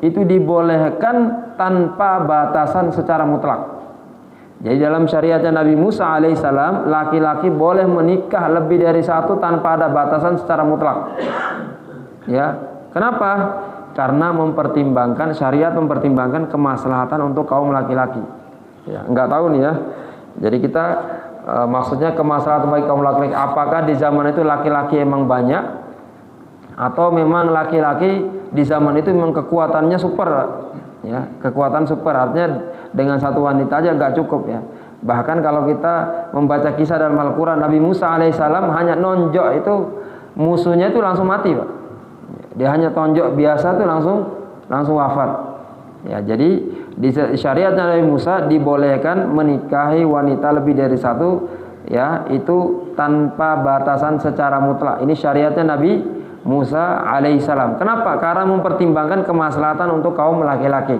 A: itu dibolehkan tanpa batasan secara mutlak. Jadi dalam syariatnya Nabi Musa alaihissalam laki-laki boleh menikah lebih dari satu tanpa ada batasan secara mutlak. Ya, kenapa? Karena mempertimbangkan syariat mempertimbangkan kemaslahatan untuk kaum laki-laki. Ya, enggak tahu nih ya. Jadi kita maksudnya kemaslahatan bagi kaum laki-laki. Apakah di zaman itu laki-laki emang banyak atau memang laki-laki di zaman itu memang kekuatannya super? Ya, kekuatan super artinya dengan satu wanita aja nggak cukup ya. Bahkan kalau kita membaca kisah dalam Al-Quran, Nabi Musa alaihissalam hanya nonjok itu musuhnya itu langsung mati Pak. Dia hanya tonjok biasa tuh langsung wafat. Ya, jadi di syariatnya Nabi Musa dibolehkan menikahi wanita lebih dari satu ya, itu tanpa batasan secara mutlak. Ini syariatnya Nabi Musa alaihissalam. Kenapa? Karena mempertimbangkan kemaslahatan untuk kaum laki-laki.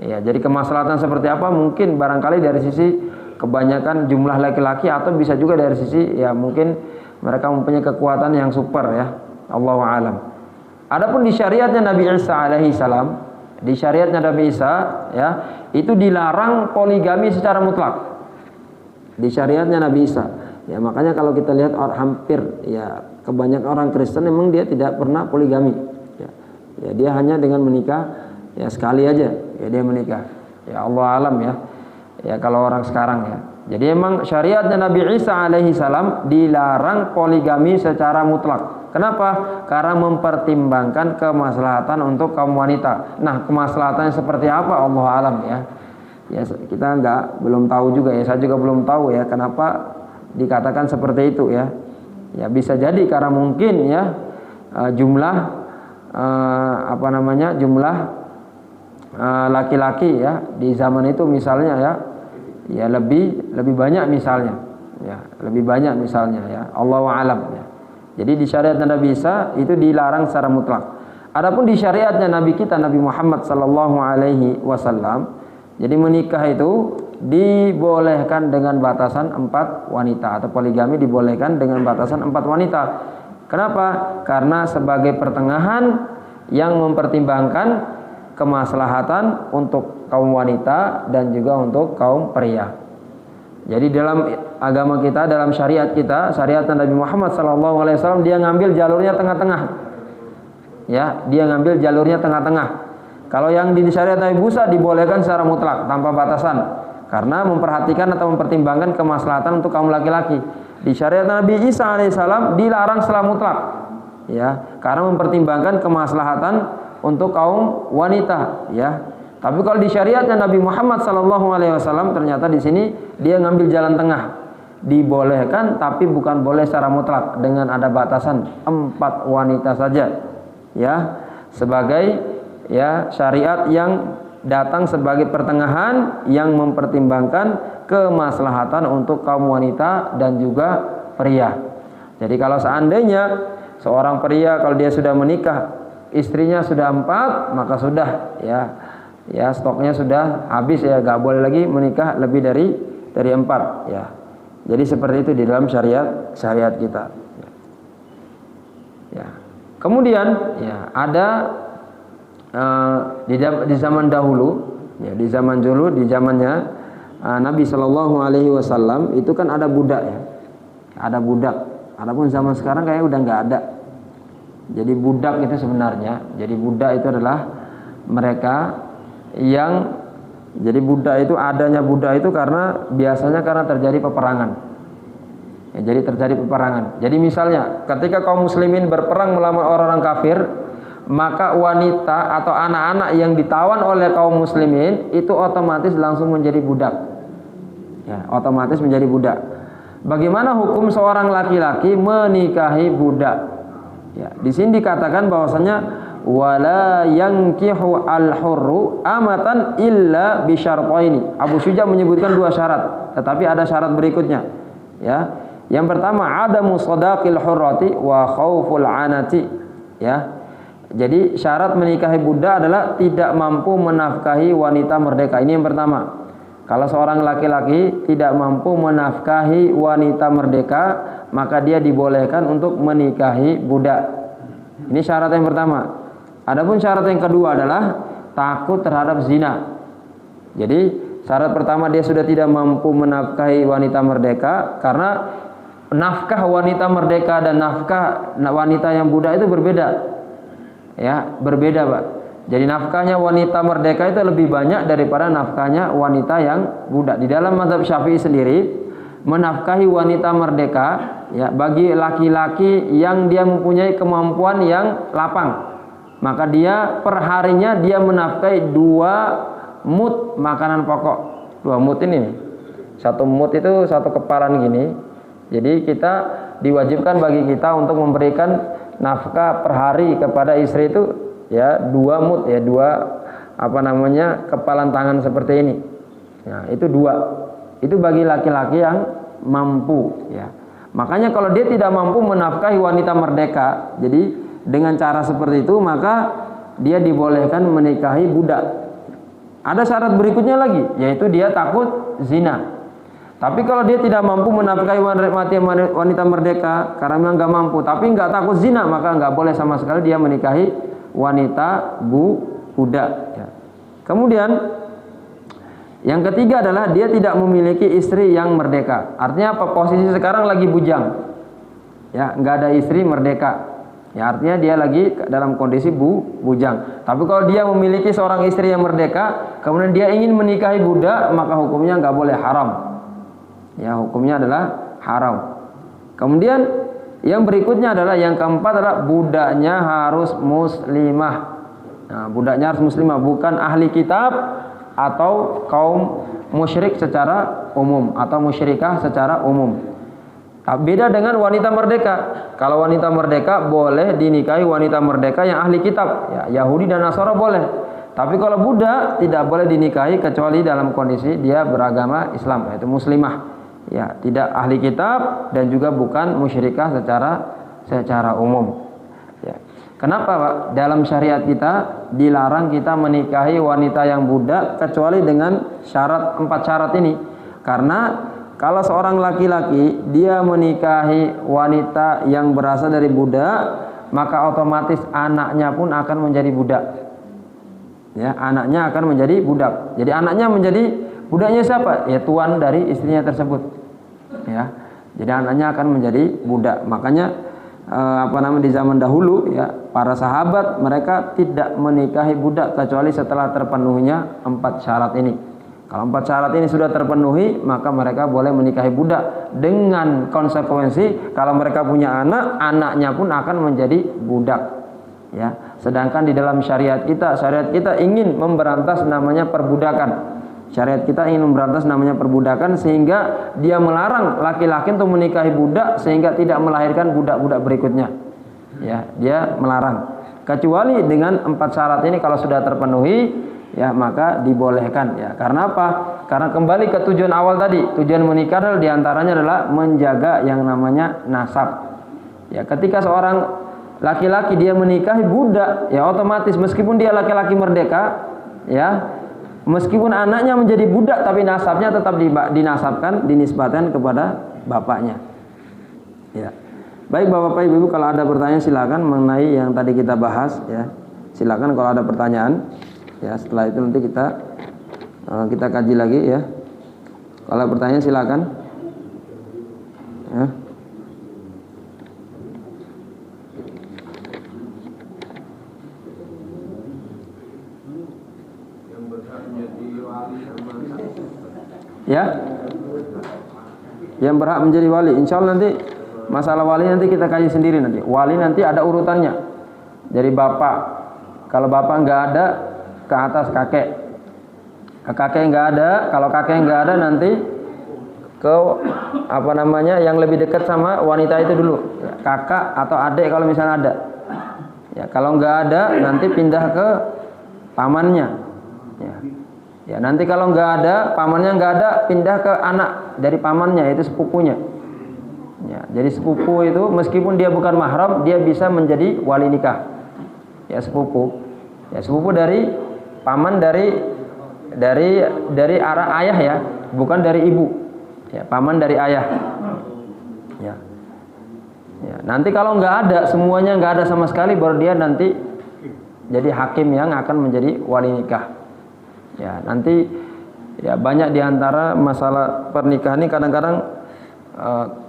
A: Ya, jadi kemaslahatan seperti apa? Mungkin barangkali dari sisi kebanyakan jumlah laki-laki atau bisa juga dari sisi ya mungkin mereka mempunyai kekuatan yang super ya. Allahu a'lam. Adapun di syariatnya Nabi Isa alaihissalam, di syariatnya Nabi Isa ya, itu dilarang poligami secara mutlak. Di syariatnya Nabi Isa. Ya, makanya kalau kita lihat hampir ya kebanyakan orang Kristen memang dia tidak pernah poligami. Ya, dia hanya dengan menikah ya sekali aja ya dia menikah. Ya Allah alam ya. Ya kalau orang sekarang ya. Jadi memang syariatnya Nabi Isa alaihi salam dilarang poligami secara mutlak. Kenapa? Karena mempertimbangkan kemaslahatan untuk kaum wanita. Nah, kemaslahatannya seperti apa? Allah alam ya. Ya kita belum tahu juga ya. Saya juga belum tahu ya kenapa dikatakan seperti itu ya. Ya bisa jadi karena mungkin ya jumlah jumlah laki-laki ya di zaman itu misalnya ya lebih banyak misalnya ya, lebih banyak misalnya ya, Allahu a'lam ya. Jadi di syariatnya Nabi Isa itu dilarang secara mutlak. Adapun di syariatnya Nabi kita Nabi Muhammad sallallahu alaihi wasallam, jadi menikah itu dibolehkan dengan batasan 4 wanita, atau poligami dibolehkan dengan batasan 4 wanita. Kenapa? Karena sebagai pertengahan yang mempertimbangkan kemaslahatan untuk kaum wanita dan juga untuk kaum pria. Jadi dalam agama kita, dalam syariat kita, syariat Nabi Muhammad SAW, dia ngambil jalurnya tengah-tengah. Ya, dia ngambil jalurnya tengah-tengah. Kalau yang di syariat Nabi Musa dibolehkan secara mutlak tanpa batasan, karena memperhatikan atau mempertimbangkan kemaslahatan untuk kaum laki-laki. Di syariat Nabi Isa alaihissalam dilarang secara mutlak, ya, karena mempertimbangkan kemaslahatan untuk kaum wanita, ya. Tapi kalau di syariatnya Nabi Muhammad SAW, ternyata di sini dia ngambil jalan tengah, dibolehkan tapi bukan boleh secara mutlak, dengan ada batasan 4 wanita saja, ya, sebagai ya syariat yang datang sebagai pertengahan yang mempertimbangkan kemaslahatan untuk kaum wanita dan juga pria. Jadi kalau seandainya seorang pria kalau dia sudah menikah, istrinya sudah 4, maka sudah ya stoknya sudah habis ya, gak boleh lagi menikah lebih dari 4 ya. Jadi seperti itu di dalam syariat kita ya. Kemudian ya ada di zaman dahulu ya, di zamannya Nabi Shallallahu Alaihi Wasallam itu kan ada budak ya, ada budak. Adapun zaman sekarang kayaknya udah nggak ada. Jadi budak itu sebenarnya, jadi budak itu adalah mereka yang, jadi budak itu, adanya budak itu karena biasanya karena terjadi peperangan. Ya, jadi terjadi peperangan. Jadi misalnya ketika kaum muslimin berperang melawan orang-orang kafir, maka wanita atau anak-anak yang ditawan oleh kaum muslimin itu otomatis langsung menjadi budak. Ya, otomatis menjadi budak. Bagaimana hukum seorang laki-laki menikahi budak? Ya, di sini dikatakan bahwasanya wala yankihu al-hurru amatan illa bi syartaini. Abu Syuja menyebutkan 2 syarat, tetapi ada syarat berikutnya. Ya. Yang pertama adamu sadaqil hurrati wa khauful anati. Ya. Jadi syarat menikahi budak adalah tidak mampu menafkahi wanita merdeka. Ini yang pertama. Kalau seorang laki-laki tidak mampu menafkahi wanita merdeka, maka dia dibolehkan untuk menikahi budak. Ini syarat yang pertama. Adapun syarat yang kedua adalah takut terhadap zina. Jadi syarat pertama dia sudah tidak mampu menafkahi wanita merdeka, karena nafkah wanita merdeka dan nafkah wanita yang budak itu berbeda. Ya, berbeda, Pak. Jadi nafkahnya wanita merdeka itu lebih banyak daripada nafkahnya wanita yang budak. Di dalam mazhab Syafi'i sendiri, menafkahi wanita merdeka ya bagi laki-laki yang dia mempunyai kemampuan yang lapang, maka dia perharinya dia menafkahi 2 mud makanan pokok. 2 mud ini, 1 mud itu 1 kepalan gini. Jadi kita diwajibkan bagi kita untuk memberikan nafkah per hari kepada istri itu ya 2 mud ya, 2 kepalan tangan seperti ini. Nah, itu 2. Itu bagi laki-laki yang mampu ya. Makanya kalau dia tidak mampu menafkahi wanita merdeka, jadi dengan cara seperti itu maka dia dibolehkan menikahi budak. Ada syarat berikutnya lagi, yaitu dia takut zina. Tapi kalau dia tidak mampu menafkahi wanita merdeka karena memang nggak mampu, tapi nggak takut zina, maka nggak boleh sama sekali dia menikahi wanita budak ya. Kemudian yang ketiga adalah dia tidak memiliki istri yang merdeka. Artinya apa? Posisi sekarang lagi bujang ya, nggak ada istri merdeka ya, artinya dia lagi dalam kondisi bujang. Tapi kalau dia memiliki seorang istri yang merdeka, kemudian dia ingin menikahi budak, maka hukumnya nggak boleh, haram ya, hukumnya adalah haram. Kemudian yang berikutnya adalah, yang keempat adalah budaknya harus muslimah. Nah, budaknya harus muslimah, bukan ahli kitab atau kaum musyrik secara umum atau musyrikah secara umum. Beda dengan wanita merdeka. Kalau wanita merdeka boleh dinikahi wanita merdeka yang ahli kitab, ya, Yahudi dan Nasara boleh. Tapi kalau budak tidak boleh dinikahi kecuali dalam kondisi dia beragama Islam, yaitu muslimah. Ya, tidak ahli kitab dan juga bukan musyrikah secara umum. Ya. Kenapa, Pak? Dalam syariat kita dilarang kita menikahi wanita yang budak kecuali dengan syarat 4 syarat ini. Karena kalau seorang laki-laki dia menikahi wanita yang berasal dari budak, maka otomatis anaknya pun akan menjadi budak. Ya, anaknya akan menjadi budak. Jadi anaknya menjadi budaknya siapa? Ya tuan dari istrinya tersebut. Ya. Jadi anaknya akan menjadi budak. Makanya di zaman dahulu ya, para sahabat mereka tidak menikahi budak kecuali setelah terpenuhinya 4 syarat ini. Kalau 4 syarat ini sudah terpenuhi, maka mereka boleh menikahi budak dengan konsekuensi kalau mereka punya anak, anaknya pun akan menjadi budak. Ya, sedangkan di dalam syariat kita ingin memberantas namanya perbudakan. Syariat kita ingin memberantas namanya perbudakan sehingga dia melarang laki-laki untuk menikahi budak sehingga tidak melahirkan budak-budak berikutnya. Ya, dia melarang. Kecuali dengan 4 syarat ini kalau sudah terpenuhi, ya maka dibolehkan. Ya, karena apa? Karena kembali ke tujuan awal tadi. Tujuan menikah adalah diantaranya adalah menjaga yang namanya nasab. Ya, ketika seorang laki-laki dia menikahi budak, ya otomatis meskipun dia laki-laki merdeka, ya meskipun anaknya menjadi budak, tapi nasabnya tetap dinisbatkan kepada bapaknya. Ya. Baik Bapak Ibu, kalau ada pertanyaan silakan mengenai yang tadi kita bahas, ya. Silakan kalau ada pertanyaan. Ya, setelah itu nanti kita kaji lagi ya. Kalau ada pertanyaan silakan. Ya. Ya, yang berhak menjadi wali, insya Allah nanti masalah wali nanti kita kaji sendiri nanti. Wali nanti ada urutannya dari bapak. Kalau bapak nggak ada, ke atas kakek. Kakek nggak ada, kalau kakek nggak ada nanti ke yang lebih dekat sama wanita itu dulu, kakak atau adik kalau misalnya ada. Ya, kalau nggak ada nanti pindah ke pamannya. Ya. Ya, nanti kalau nggak ada, pamannya nggak ada, pindah ke anak dari pamannya, yaitu sepupunya. Ya, jadi sepupu itu meskipun dia bukan mahram, dia bisa menjadi wali nikah. Ya, sepupu. Ya, sepupu dari paman dari arah ayah ya, bukan dari ibu. Ya, paman dari ayah. Ya. Ya, nanti kalau nggak ada, semuanya nggak ada sama sekali, baru dia nanti jadi hakim yang akan menjadi wali nikah. Ya, nanti ya banyak diantara masalah pernikahan ini kadang-kadang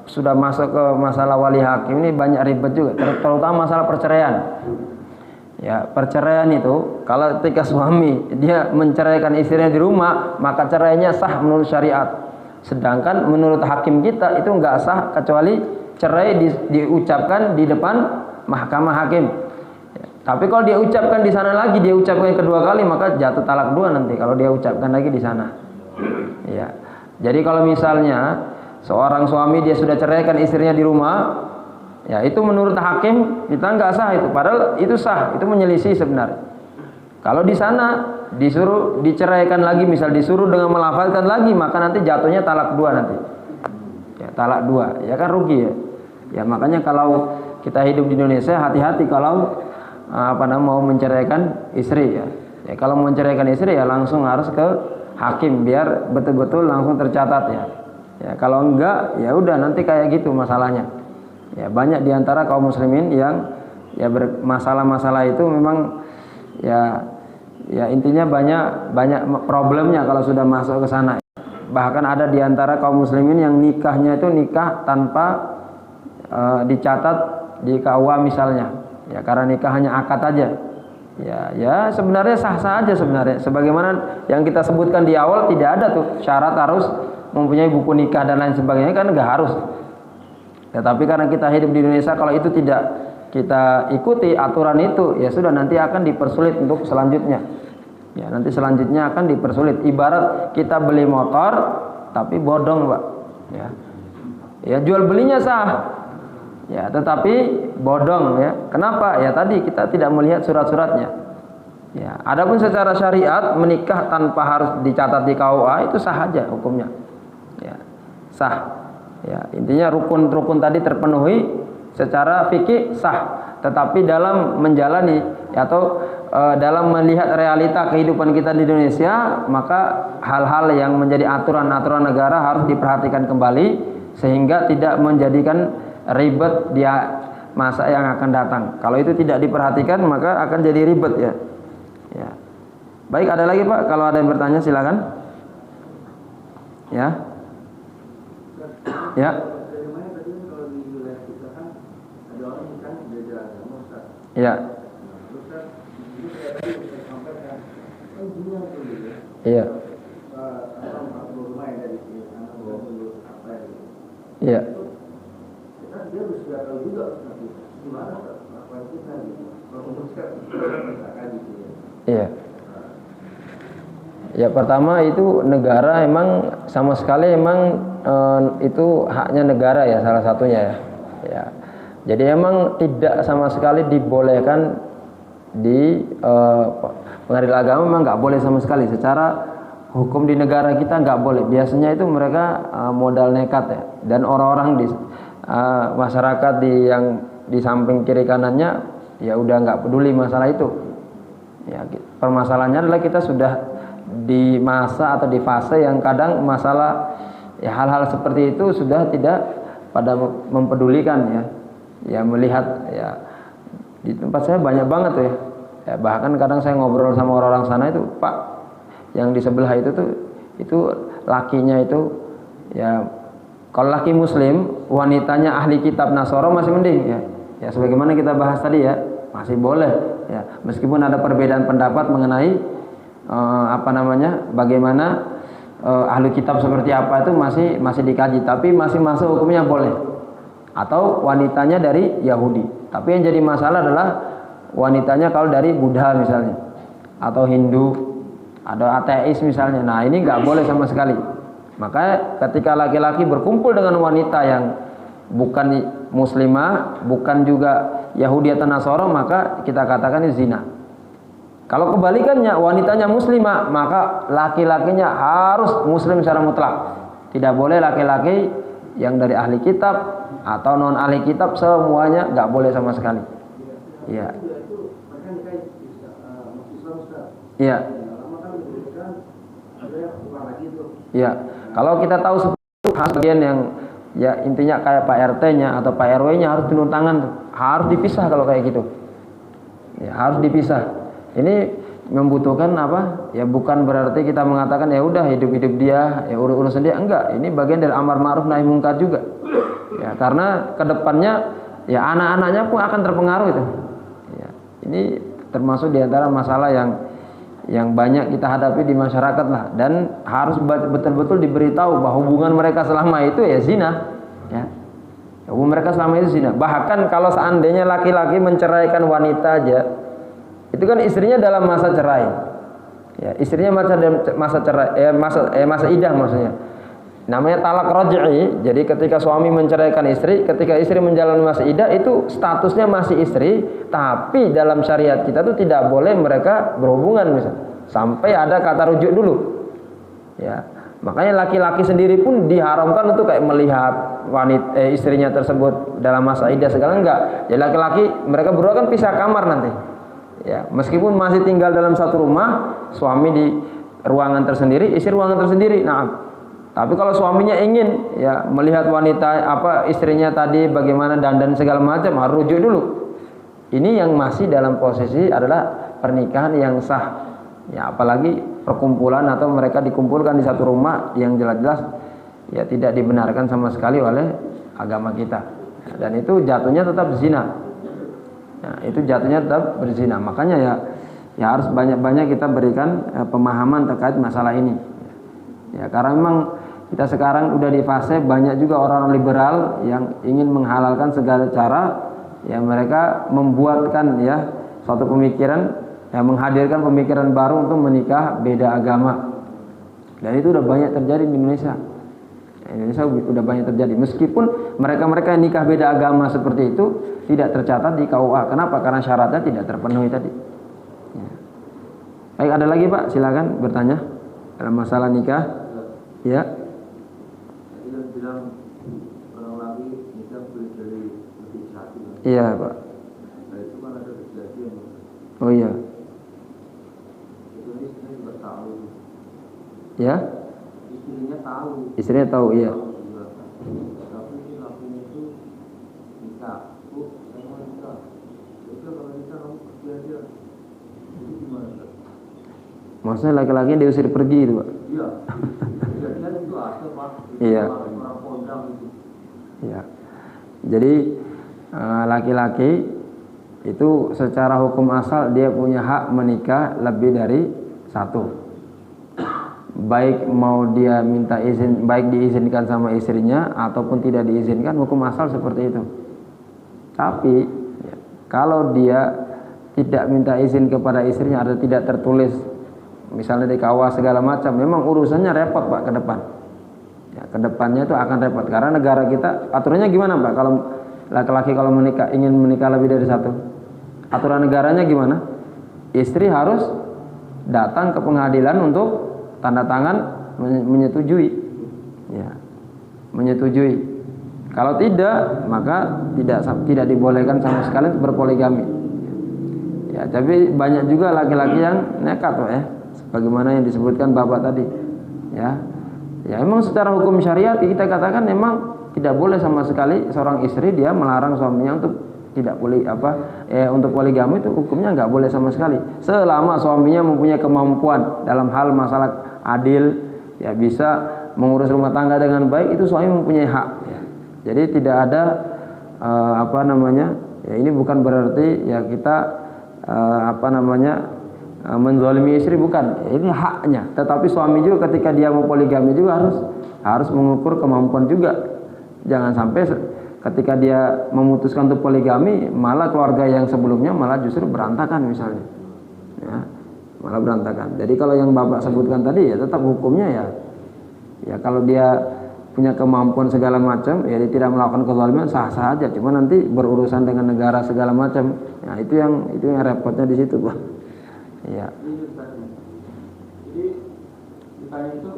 A: sudah masuk ke masalah wali hakim ini banyak ribet juga, terutama masalah perceraian. Ya, perceraian itu kalau ketika suami dia menceraikan istrinya di rumah, maka cerainya sah menurut syariat. Sedangkan menurut hakim kita itu nggak sah kecuali cerai diucapkan di depan mahkamah hakim. Tapi kalau dia ucapkan di sana lagi, dia ucapkan kedua kali, maka jatuh talak 2 nanti kalau dia ucapkan lagi di sana. Ya. Jadi kalau misalnya seorang suami dia sudah ceraikan istrinya di rumah, ya itu menurut hakim kita nggak sah itu. Padahal itu sah, itu menyelisih sebenarnya. Kalau di sana disuruh diceraikan lagi, misal disuruh dengan melafalkan lagi, maka nanti jatuhnya talak 2 nanti. Ya, talak 2, ya kan rugi ya. Ya makanya kalau kita hidup di Indonesia hati-hati kalau mau menceraikan istri ya. Ya kalau mau menceraikan istri ya langsung harus ke hakim biar betul-betul langsung tercatat ya. Ya kalau enggak ya udah nanti kayak gitu masalahnya. Ya banyak diantara kaum muslimin yang ya bermasalah-masalah itu memang ya intinya banyak problemnya kalau sudah masuk ke sana. Bahkan ada diantara kaum muslimin yang nikahnya itu nikah tanpa dicatat di KUA misalnya. Ya karena nikah hanya akad aja. Ya sebenarnya sah-sah aja sebenarnya. Sebagaimana yang kita sebutkan di awal tidak ada tuh syarat harus mempunyai buku nikah dan lain sebagainya, kan nggak harus. Tetapi karena kita hidup di Indonesia, kalau itu tidak kita ikuti aturan itu, ya sudah nanti akan dipersulit untuk selanjutnya. Ya nanti selanjutnya akan dipersulit. Ibarat kita beli motor tapi bodong, Pak. Ya jual belinya sah. Ya, tetapi bodong ya. Kenapa? Ya tadi kita tidak melihat surat-suratnya. Ya, adapun secara syariat menikah tanpa harus dicatat di KUA itu sah aja hukumnya. Ya, sah. Ya, intinya rukun-rukun tadi terpenuhi secara fikih sah. Tetapi dalam menjalani atau dalam melihat realita kehidupan kita di Indonesia, maka hal-hal yang menjadi aturan-aturan negara harus diperhatikan kembali sehingga tidak menjadikan ribet di masa yang akan datang. Kalau itu tidak diperhatikan maka akan jadi ribet ya. Ya. Baik, ada lagi Pak? Kalau ada yang bertanya silakan. Ya. Ya. Ya. Iya. Iya. Iya. Ya, pertama itu negara emang sama sekali emang itu haknya negara ya, salah satunya ya. Ya. Jadi emang tidak sama sekali dibolehkan di pengadilan agama, memang nggak boleh sama sekali. Secara hukum di negara kita nggak boleh. Biasanya itu mereka modal nekat ya, dan orang-orang di masyarakat yang di samping kiri kanannya ya udah nggak peduli masalah itu. Ya, permasalahannya adalah kita sudah di masa atau di fase yang kadang masalah ya hal-hal seperti itu sudah tidak pada mempedulikan ya. Ya melihat ya di tempat saya banyak banget tuh ya. Ya bahkan kadang saya ngobrol sama orang-orang sana itu, Pak, yang di sebelah itu lakinya itu ya, kalau laki muslim, wanitanya ahli kitab Nasoro masih mending ya. Ya sebagaimana kita bahas tadi ya, masih boleh ya, meskipun ada perbedaan pendapat mengenai bagaimana ahli kitab seperti apa itu masih dikaji, tapi masih masuk hukumnya boleh. Atau wanitanya dari Yahudi. Tapi yang jadi masalah adalah wanitanya kalau dari Buddha misalnya, atau Hindu, atau ateis misalnya. Nah ini nggak boleh sama sekali. Maka ketika laki-laki berkumpul dengan wanita yang bukan muslimah, bukan juga Yahudi atau Nasoro, maka kita katakan ini zina. Kalau kebalikannya wanitanya muslimah, maka laki-lakinya harus muslim secara mutlak. Tidak boleh laki-laki yang dari ahli kitab atau non ahli kitab, semuanya nggak boleh sama sekali. Iya. Iya. Iya. Kalau kita tahu seperti bagian yang ya intinya kayak Pak RT-nya atau Pak RW-nya harus turun tangan tuh. Harus dipisah kalau kayak gitu. Ya, harus dipisah. Ini membutuhkan apa? Ya bukan berarti kita mengatakan ya udah hidup-hidup dia, ya urusan dia, enggak. Ini bagian dari amar ma'ruf nahi munkar juga. Ya, karena kedepannya ya anak-anaknya pun akan terpengaruh itu. Ya, ini termasuk diantara masalah yang banyak kita hadapi di masyarakat lah, dan harus betul-betul diberitahu bahwa hubungan mereka selama itu ya zina. Ya. Hubungan mereka selama itu zina. Bahkan kalau seandainya laki-laki menceraikan wanita aja, itu kan istrinya dalam masa cerai. Ya, istrinya masa cerai, masa idah maksudnya. Namanya talak raj'i. Jadi ketika suami menceraikan istri, ketika istri menjalani masa idah, itu statusnya masih istri, tapi dalam syariat kita tuh tidak boleh mereka berhubungan misalnya, sampai ada kata rujuk dulu. Ya, makanya laki-laki sendiri pun diharamkan untuk kayak melihat wanita istrinya tersebut dalam masa idah segala, enggak. Jadi laki-laki mereka berdua kan pisah kamar nanti. Ya, meskipun masih tinggal dalam satu rumah, suami di ruangan tersendiri, istri ruangan tersendiri. Nah, tapi kalau suaminya ingin ya melihat wanita istrinya tadi bagaimana dandan segala macam, harus rujuk dulu. Ini yang masih dalam posisi adalah pernikahan yang sah. Ya apalagi perkumpulan atau mereka dikumpulkan di satu rumah yang jelas-jelas ya tidak dibenarkan sama sekali oleh agama kita. Dan itu jatuhnya tetap zina. Ya, itu jatuhnya tetap berzina. Makanya ya harus banyak-banyak kita berikan pemahaman terkait masalah ini. Ya karena memang kita sekarang udah di fase banyak juga orang-orang liberal yang ingin menghalalkan segala cara, ya mereka membuatkan ya suatu pemikiran, ya menghadirkan pemikiran baru untuk menikah beda agama. Dan itu udah banyak terjadi di Indonesia. Indonesia udah banyak terjadi. Meskipun mereka-mereka yang nikah beda agama seperti itu tidak tercatat di KUA. Kenapa? Karena syaratnya tidak terpenuhi tadi. Ya. Baik, ada lagi Pak, silakan bertanya dalam masalah nikah. Ya.
B: Tadi kan bilang orang laki nikah boleh dari lebih satu.
A: Iya Pak.
B: Nah itu kan ada kejadian.
A: Oh iya.
B: Itu istrinya juga tahu.
A: Ya.
B: Istrinya tahu.
A: Istrinya tahu, iya.
B: Tapi si lakinya itu nikah. Bu, saya mau nikah. Jadi kalau nikah kamu pergi aja. Itu gimana?
A: Maksudnya laki-laki diusir pergi itu Pak?
B: Iya. Kejadian itu ada Pak.
A: Iya.
B: Orang kondang itu.
A: Iya. Jadi laki-laki itu secara hukum asal dia punya hak menikah lebih dari satu. Baik mau dia minta izin, baik diizinkan sama istrinya ataupun tidak diizinkan, hukum asal seperti itu. Tapi ya, kalau dia tidak minta izin kepada istrinya atau tidak tertulis, misalnya di KUA segala macam, memang urusannya repot Pak ke depan. Ya, ke depannya itu akan repot karena negara kita aturannya gimana Pak? Kalau laki-laki kalau menikah ingin menikah lebih dari satu, aturan negaranya gimana? Istri harus datang ke pengadilan untuk tanda tangan menyetujui, ya, menyetujui. Kalau tidak, maka tidak dibolehkan sama sekali berpoligami. Ya, tapi banyak juga laki-laki yang nekat Pak ya, sebagaimana yang disebutkan Bapak tadi. Ya, ya emang secara hukum syariat kita katakan memang tidak boleh sama sekali seorang istri dia melarang suaminya untuk tidak boleh untuk poligami, itu hukumnya nggak boleh sama sekali selama suaminya mempunyai kemampuan dalam hal masalah adil, ya bisa mengurus rumah tangga dengan baik, itu suami mempunyai hak ya. Jadi tidak ada ya ini bukan berarti ya kita menzalimi istri, bukan, ini haknya. Tetapi suami juga ketika dia mau poligami juga harus mengukur kemampuan juga. Jangan sampai ketika dia memutuskan untuk poligami malah keluarga yang sebelumnya malah justru berantakan misalnya, ya, malah berantakan. Jadi kalau yang Bapak sebutkan tadi ya tetap hukumnya ya kalau dia punya kemampuan segala macam, ya dia tidak melakukan kezaliman, sah-sah aja. Cuma nanti berurusan dengan negara segala macam, ya itu yang repotnya di situ Pak. Iya.
B: Jadi nikahnya itu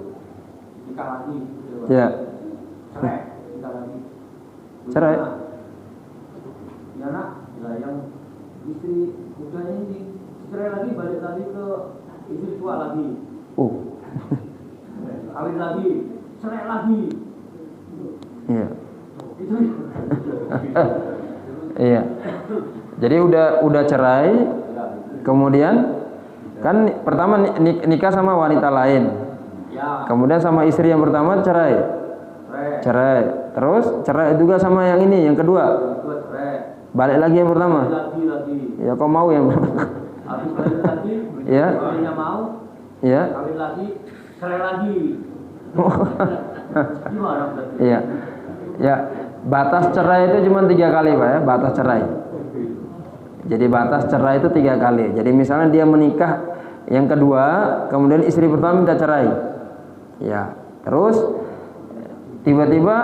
B: nikah lagi.
A: Ya.
B: Cerai, nikah lagi.
A: Cerai.
B: Ya nak, yang istri mudanya ini cerai lagi, balik lagi ke istri tua lagi. Kawin lagi, cerai lagi.
A: Iya. Iya. Jadi udah cerai, kemudian kan pertama nikah sama wanita lain, kemudian sama istri yang pertama cerai, terus cerai juga sama yang ini yang kedua, balik lagi yang pertama, ya kok mau yang
B: habis balik lagi,
A: ya,
B: mau,
A: ya,
B: kawin lagi, cerai lagi. Gimana berarti?
A: Iya, ya batas cerai itu cuma 3 kali Pak ya, batas cerai. Jadi batas cerai itu 3 kali. Jadi misalnya dia menikah yang kedua, kemudian istri pertama minta cerai, ya, terus tiba-tiba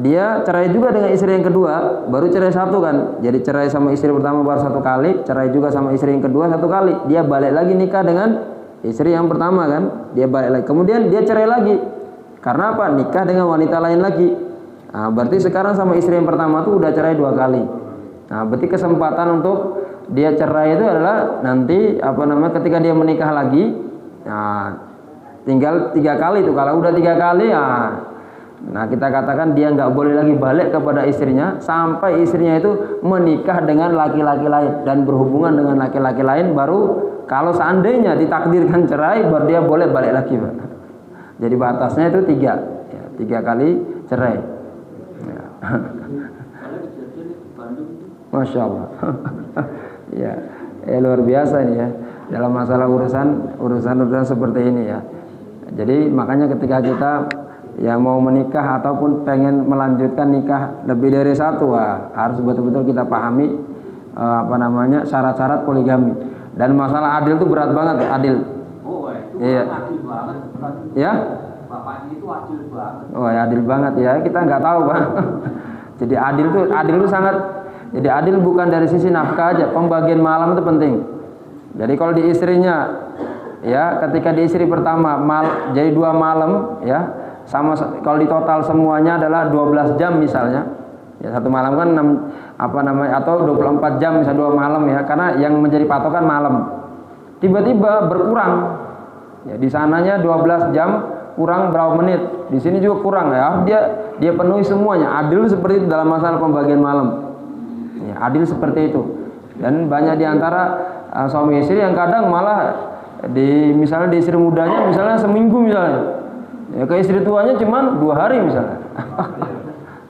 A: dia cerai juga dengan istri yang kedua, baru cerai satu kan. Jadi cerai sama istri pertama baru 1 kali, cerai juga sama istri yang kedua 1 kali. Dia balik lagi nikah dengan istri yang pertama kan, dia balik lagi. Kemudian dia cerai lagi. Karena apa? Nikah dengan wanita lain lagi. Nah, berarti sekarang sama istri yang pertama tuh udah cerai 2 kali. Nah, berarti kesempatan untuk dia cerai itu adalah nanti ketika dia menikah lagi. Nah, tinggal 3 kali itu. Kalau udah 3 kali ya, nah kita katakan dia nggak boleh lagi balik kepada istrinya sampai istrinya itu menikah dengan laki-laki lain dan berhubungan dengan laki-laki lain, baru kalau seandainya ditakdirkan cerai baru dia boleh balik lagi Pak. Jadi batasnya itu 3, ya, 3 kali cerai. Ya. Masya Allah. Ya, luar biasa ini ya dalam masalah urusan seperti ini ya. Jadi makanya ketika kita yang mau menikah ataupun pengen melanjutkan nikah lebih dari 1, harus betul-betul kita pahami syarat-syarat poligami. Dan masalah adil itu berat banget, adil.
B: Oh, itu
A: iya.
B: Adil banget.
A: Ya?
B: Bapaknya itu adil banget.
A: Oh, ya, adil banget ya. Kita nggak tahu Pak. Jadi adil itu sangat. Jadi adil bukan dari sisi nafkah aja, pembagian malam itu penting. Jadi kalau di istrinya ya ketika di istri pertama jadi 2 malam ya, sama kalau di total semuanya adalah 12 jam misalnya. Ya, 1 malam kan 6 atau 24 jam misalnya 2 malam ya, karena yang menjadi patokan malam. Tiba-tiba berkurang. Ya, di sananya 12 jam kurang berapa menit. Di sini juga kurang ya. Dia penuhi semuanya. Adil seperti itu dalam masalah pembagian malam. Ya, adil seperti itu. Dan banyak di antara suami istri yang kadang malah misalnya di istri mudanya misalnya seminggu misalnya. Ya, ke istri tuanya cuma 2 hari misalnya.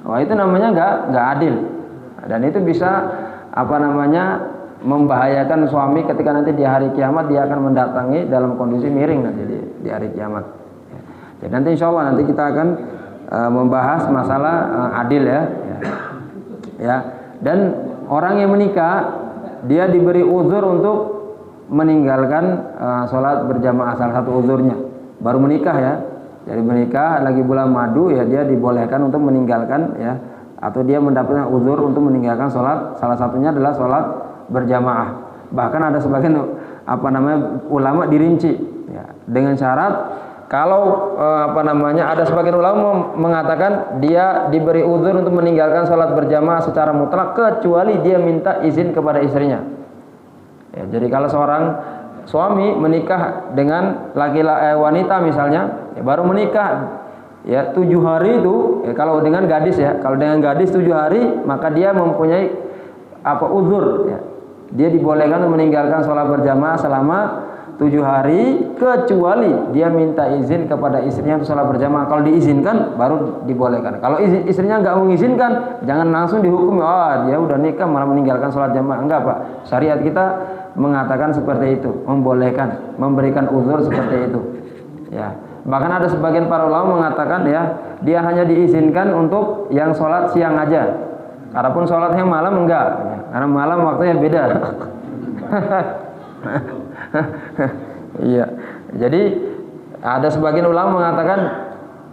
A: Wah, itu namanya nggak adil. Dan itu bisa membahayakan suami ketika nanti di hari kiamat dia akan mendatangi dalam kondisi miring nanti di hari kiamat. Jadi nanti insya Allah nanti kita akan membahas masalah adil ya. Dan orang yang menikah dia diberi uzur untuk meninggalkan sholat berjamaah, salah satu uzurnya baru menikah ya. Jadi menikah lagi bulan madu ya, dia dibolehkan untuk meninggalkan ya, atau dia mendapatkan uzur untuk meninggalkan sholat. Salah satunya adalah sholat berjamaah. Bahkan ada sebagian ulama dirinci ya, dengan syarat kalau ada sebagian ulama mengatakan dia diberi uzur untuk meninggalkan sholat berjamaah secara mutlak kecuali dia minta izin kepada istrinya. Ya, jadi kalau seorang suami menikah dengan wanita misalnya, ya, baru menikah ya 7 hari itu ya, kalau dengan gadis 7 hari maka dia mempunyai uzur ya. Dia dibolehkan untuk meninggalkan sholat berjamaah selama 7 hari kecuali dia minta izin kepada istrinya untuk sholat berjamaah. Kalau diizinkan baru dibolehkan. Kalau istrinya nggak mengizinkan, jangan langsung dihukum. Dia udah nikah malah meninggalkan sholat jamaah. Enggak, Pak. Syariat kita mengatakan seperti itu, membolehkan, memberikan uzur seperti itu. Ya. Bahkan ada sebagian para ulama mengatakan ya, dia hanya diizinkan untuk yang sholat siang aja. Adapun sholat yang malam enggak, ya. Karena malam waktunya beda. Iya. Jadi ada sebagian ulama mengatakan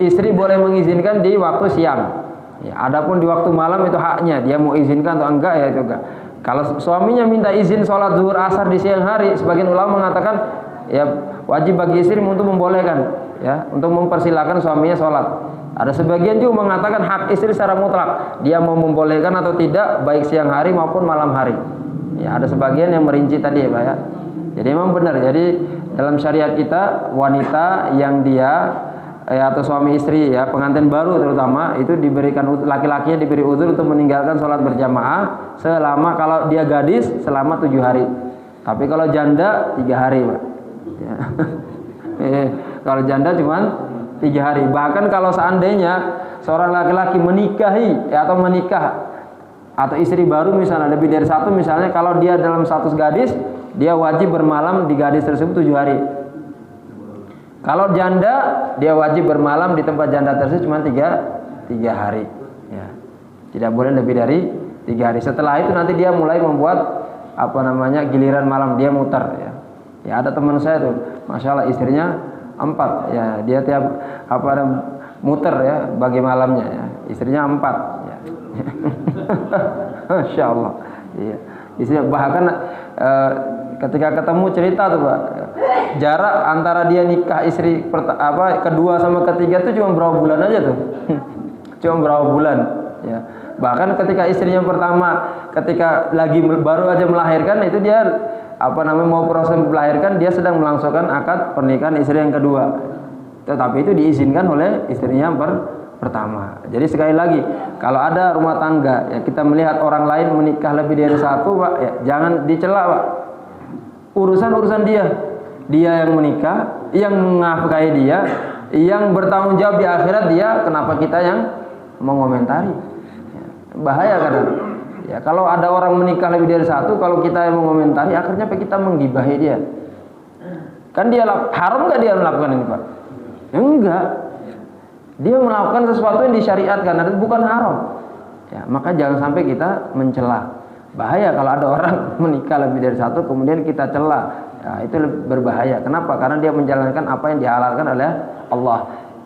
A: istri boleh mengizinkan di waktu siang. Ya, adapun di waktu malam itu haknya, dia mau izinkan atau enggak ya itu enggak. Kalau suaminya minta izin sholat zuhur asar di siang hari, sebagian ulama mengatakan ya wajib bagi istri untuk membolehkan ya, untuk mempersilahkan suaminya sholat. Ada sebagian juga mengatakan hak istri secara mutlak, dia mau membolehkan atau tidak baik siang hari maupun malam hari. Ya, ada sebagian yang merinci tadi ya Pak ya. Jadi memang benar. Jadi dalam syariat kita wanita yang dia atau suami istri ya, pengantin baru terutama itu diberikan, laki-lakinya diberi uzur untuk meninggalkan sholat berjamaah selama, kalau dia gadis selama 7 hari. Tapi kalau janda 3 hari Pak ya. Kalau janda cuma 3 hari. Bahkan kalau seandainya seorang laki-laki menikahi ya, atau menikah atau istri baru misalnya lebih dari 1 misalnya, kalau dia dalam status gadis dia wajib bermalam di gadis tersebut 7 hari. Kalau janda dia wajib bermalam di tempat janda tersebut cuma 3 hari ya. Tidak boleh lebih dari 3 hari. Setelah itu nanti dia mulai membuat giliran malam, dia muter ya. Ya ada teman saya tuh, Masya Allah istrinya 4 ya, dia tiap muter ya bagi malamnya ya. Istrinya 4 ya. Masya Allah ya. Istrinya bahkan ketika ketemu cerita tuh Pak, jarak antara dia nikah istri kedua sama ketiga tuh cuma berapa bulan aja tuh. Cuma berapa bulan ya. Bahkan ketika istrinya pertama ketika lagi baru aja melahirkan itu dia mau proses melahirkan, dia sedang melangsungkan akad pernikahan istri yang kedua. Tetapi itu diizinkan oleh istrinya pertama. Jadi sekali lagi, kalau ada rumah tangga ya, kita melihat orang lain menikah lebih dari 1 Pak ya, jangan dicela Pak. Urusan dia yang menikah, yang mengafkahi dia, yang bertanggung jawab di akhirat dia, kenapa kita yang mengomentari ya, bahaya kadang ya. Kalau ada orang menikah lebih dari 1, kalau kita yang mengomentari akhirnya kita menggibahi dia. Kan dia haram nggak dia melakukan ini Pak? Enggak. Dia melakukan sesuatu yang disyariatkan, itu bukan haram ya. Maka jangan sampai kita mencela. Bahaya kalau ada orang menikah lebih dari 1 kemudian kita cela ya, itu berbahaya. Kenapa? Karena dia menjalankan apa yang dihalalkan oleh Allah.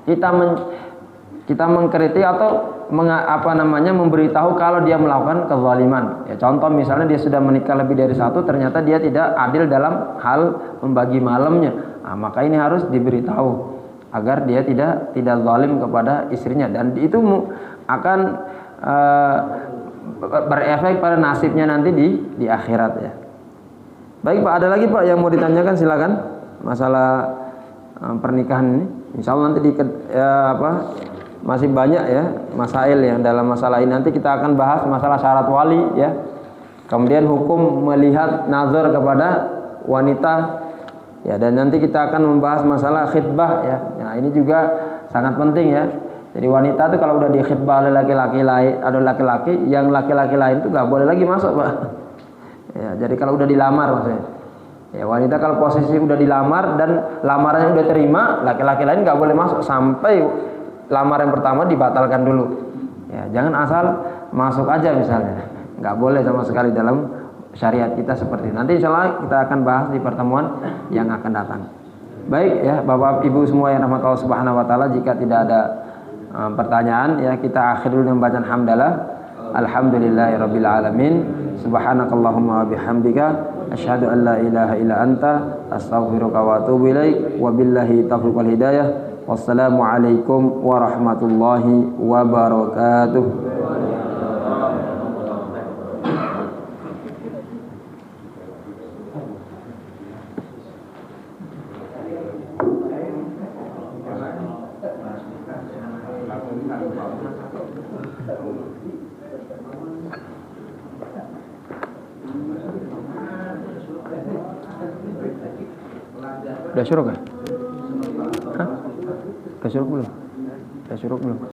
A: Kita mengkritik atau memberitahu kalau dia melakukan kezaliman ya. Contoh misalnya dia sudah menikah lebih dari 1, ternyata dia tidak adil dalam hal membagi malamnya. Nah, maka ini harus diberitahu agar dia tidak zalim kepada istrinya, dan itu akan berefek pada nasibnya nanti di akhirat ya. Baik Pak, ada lagi Pak yang mau ditanyakan, silakan. Masalah pernikahan ini, insya Allah nanti masih banyak ya masail yang dalam masalah ini. Nanti kita akan bahas masalah syarat wali ya. Kemudian hukum melihat nazar kepada wanita ya, dan nanti kita akan membahas masalah khitbah ya. Nah, ini juga sangat penting ya. Jadi wanita itu kalau udah dikhitbah oleh laki-laki lain, ada laki-laki, yang laki-laki lain itu nggak boleh lagi masuk Pak. Ya, jadi kalau udah dilamar maksudnya. Ya, wanita kalau posisi udah dilamar dan lamarannya udah terima, laki-laki lain nggak boleh masuk sampai lamaran pertama dibatalkan dulu. Ya, jangan asal masuk aja misalnya. Nggak boleh sama sekali dalam syariat kita seperti itu. Nanti insya Allah kita akan bahas di pertemuan yang akan datang. Baik ya Bapak Ibu semua yang rahmat Allah Subhanahu wa taala, jika tidak ada pertanyaan ya, kita akhiri dulu dengan bacaan hamdalah. Alhamdulillahirabbil alamin. Subhanakallahumma wa bihamdika asyhadu an la ilaha illa anta astaghfiruka wa atubu ilaik. Wabillahi taufiq wal hidayah. Wassalamualaikum warahmatullahi wabarakatuh. Udah syuruk kan? Hah? Udah syuruk belum? Udah syuruk belum?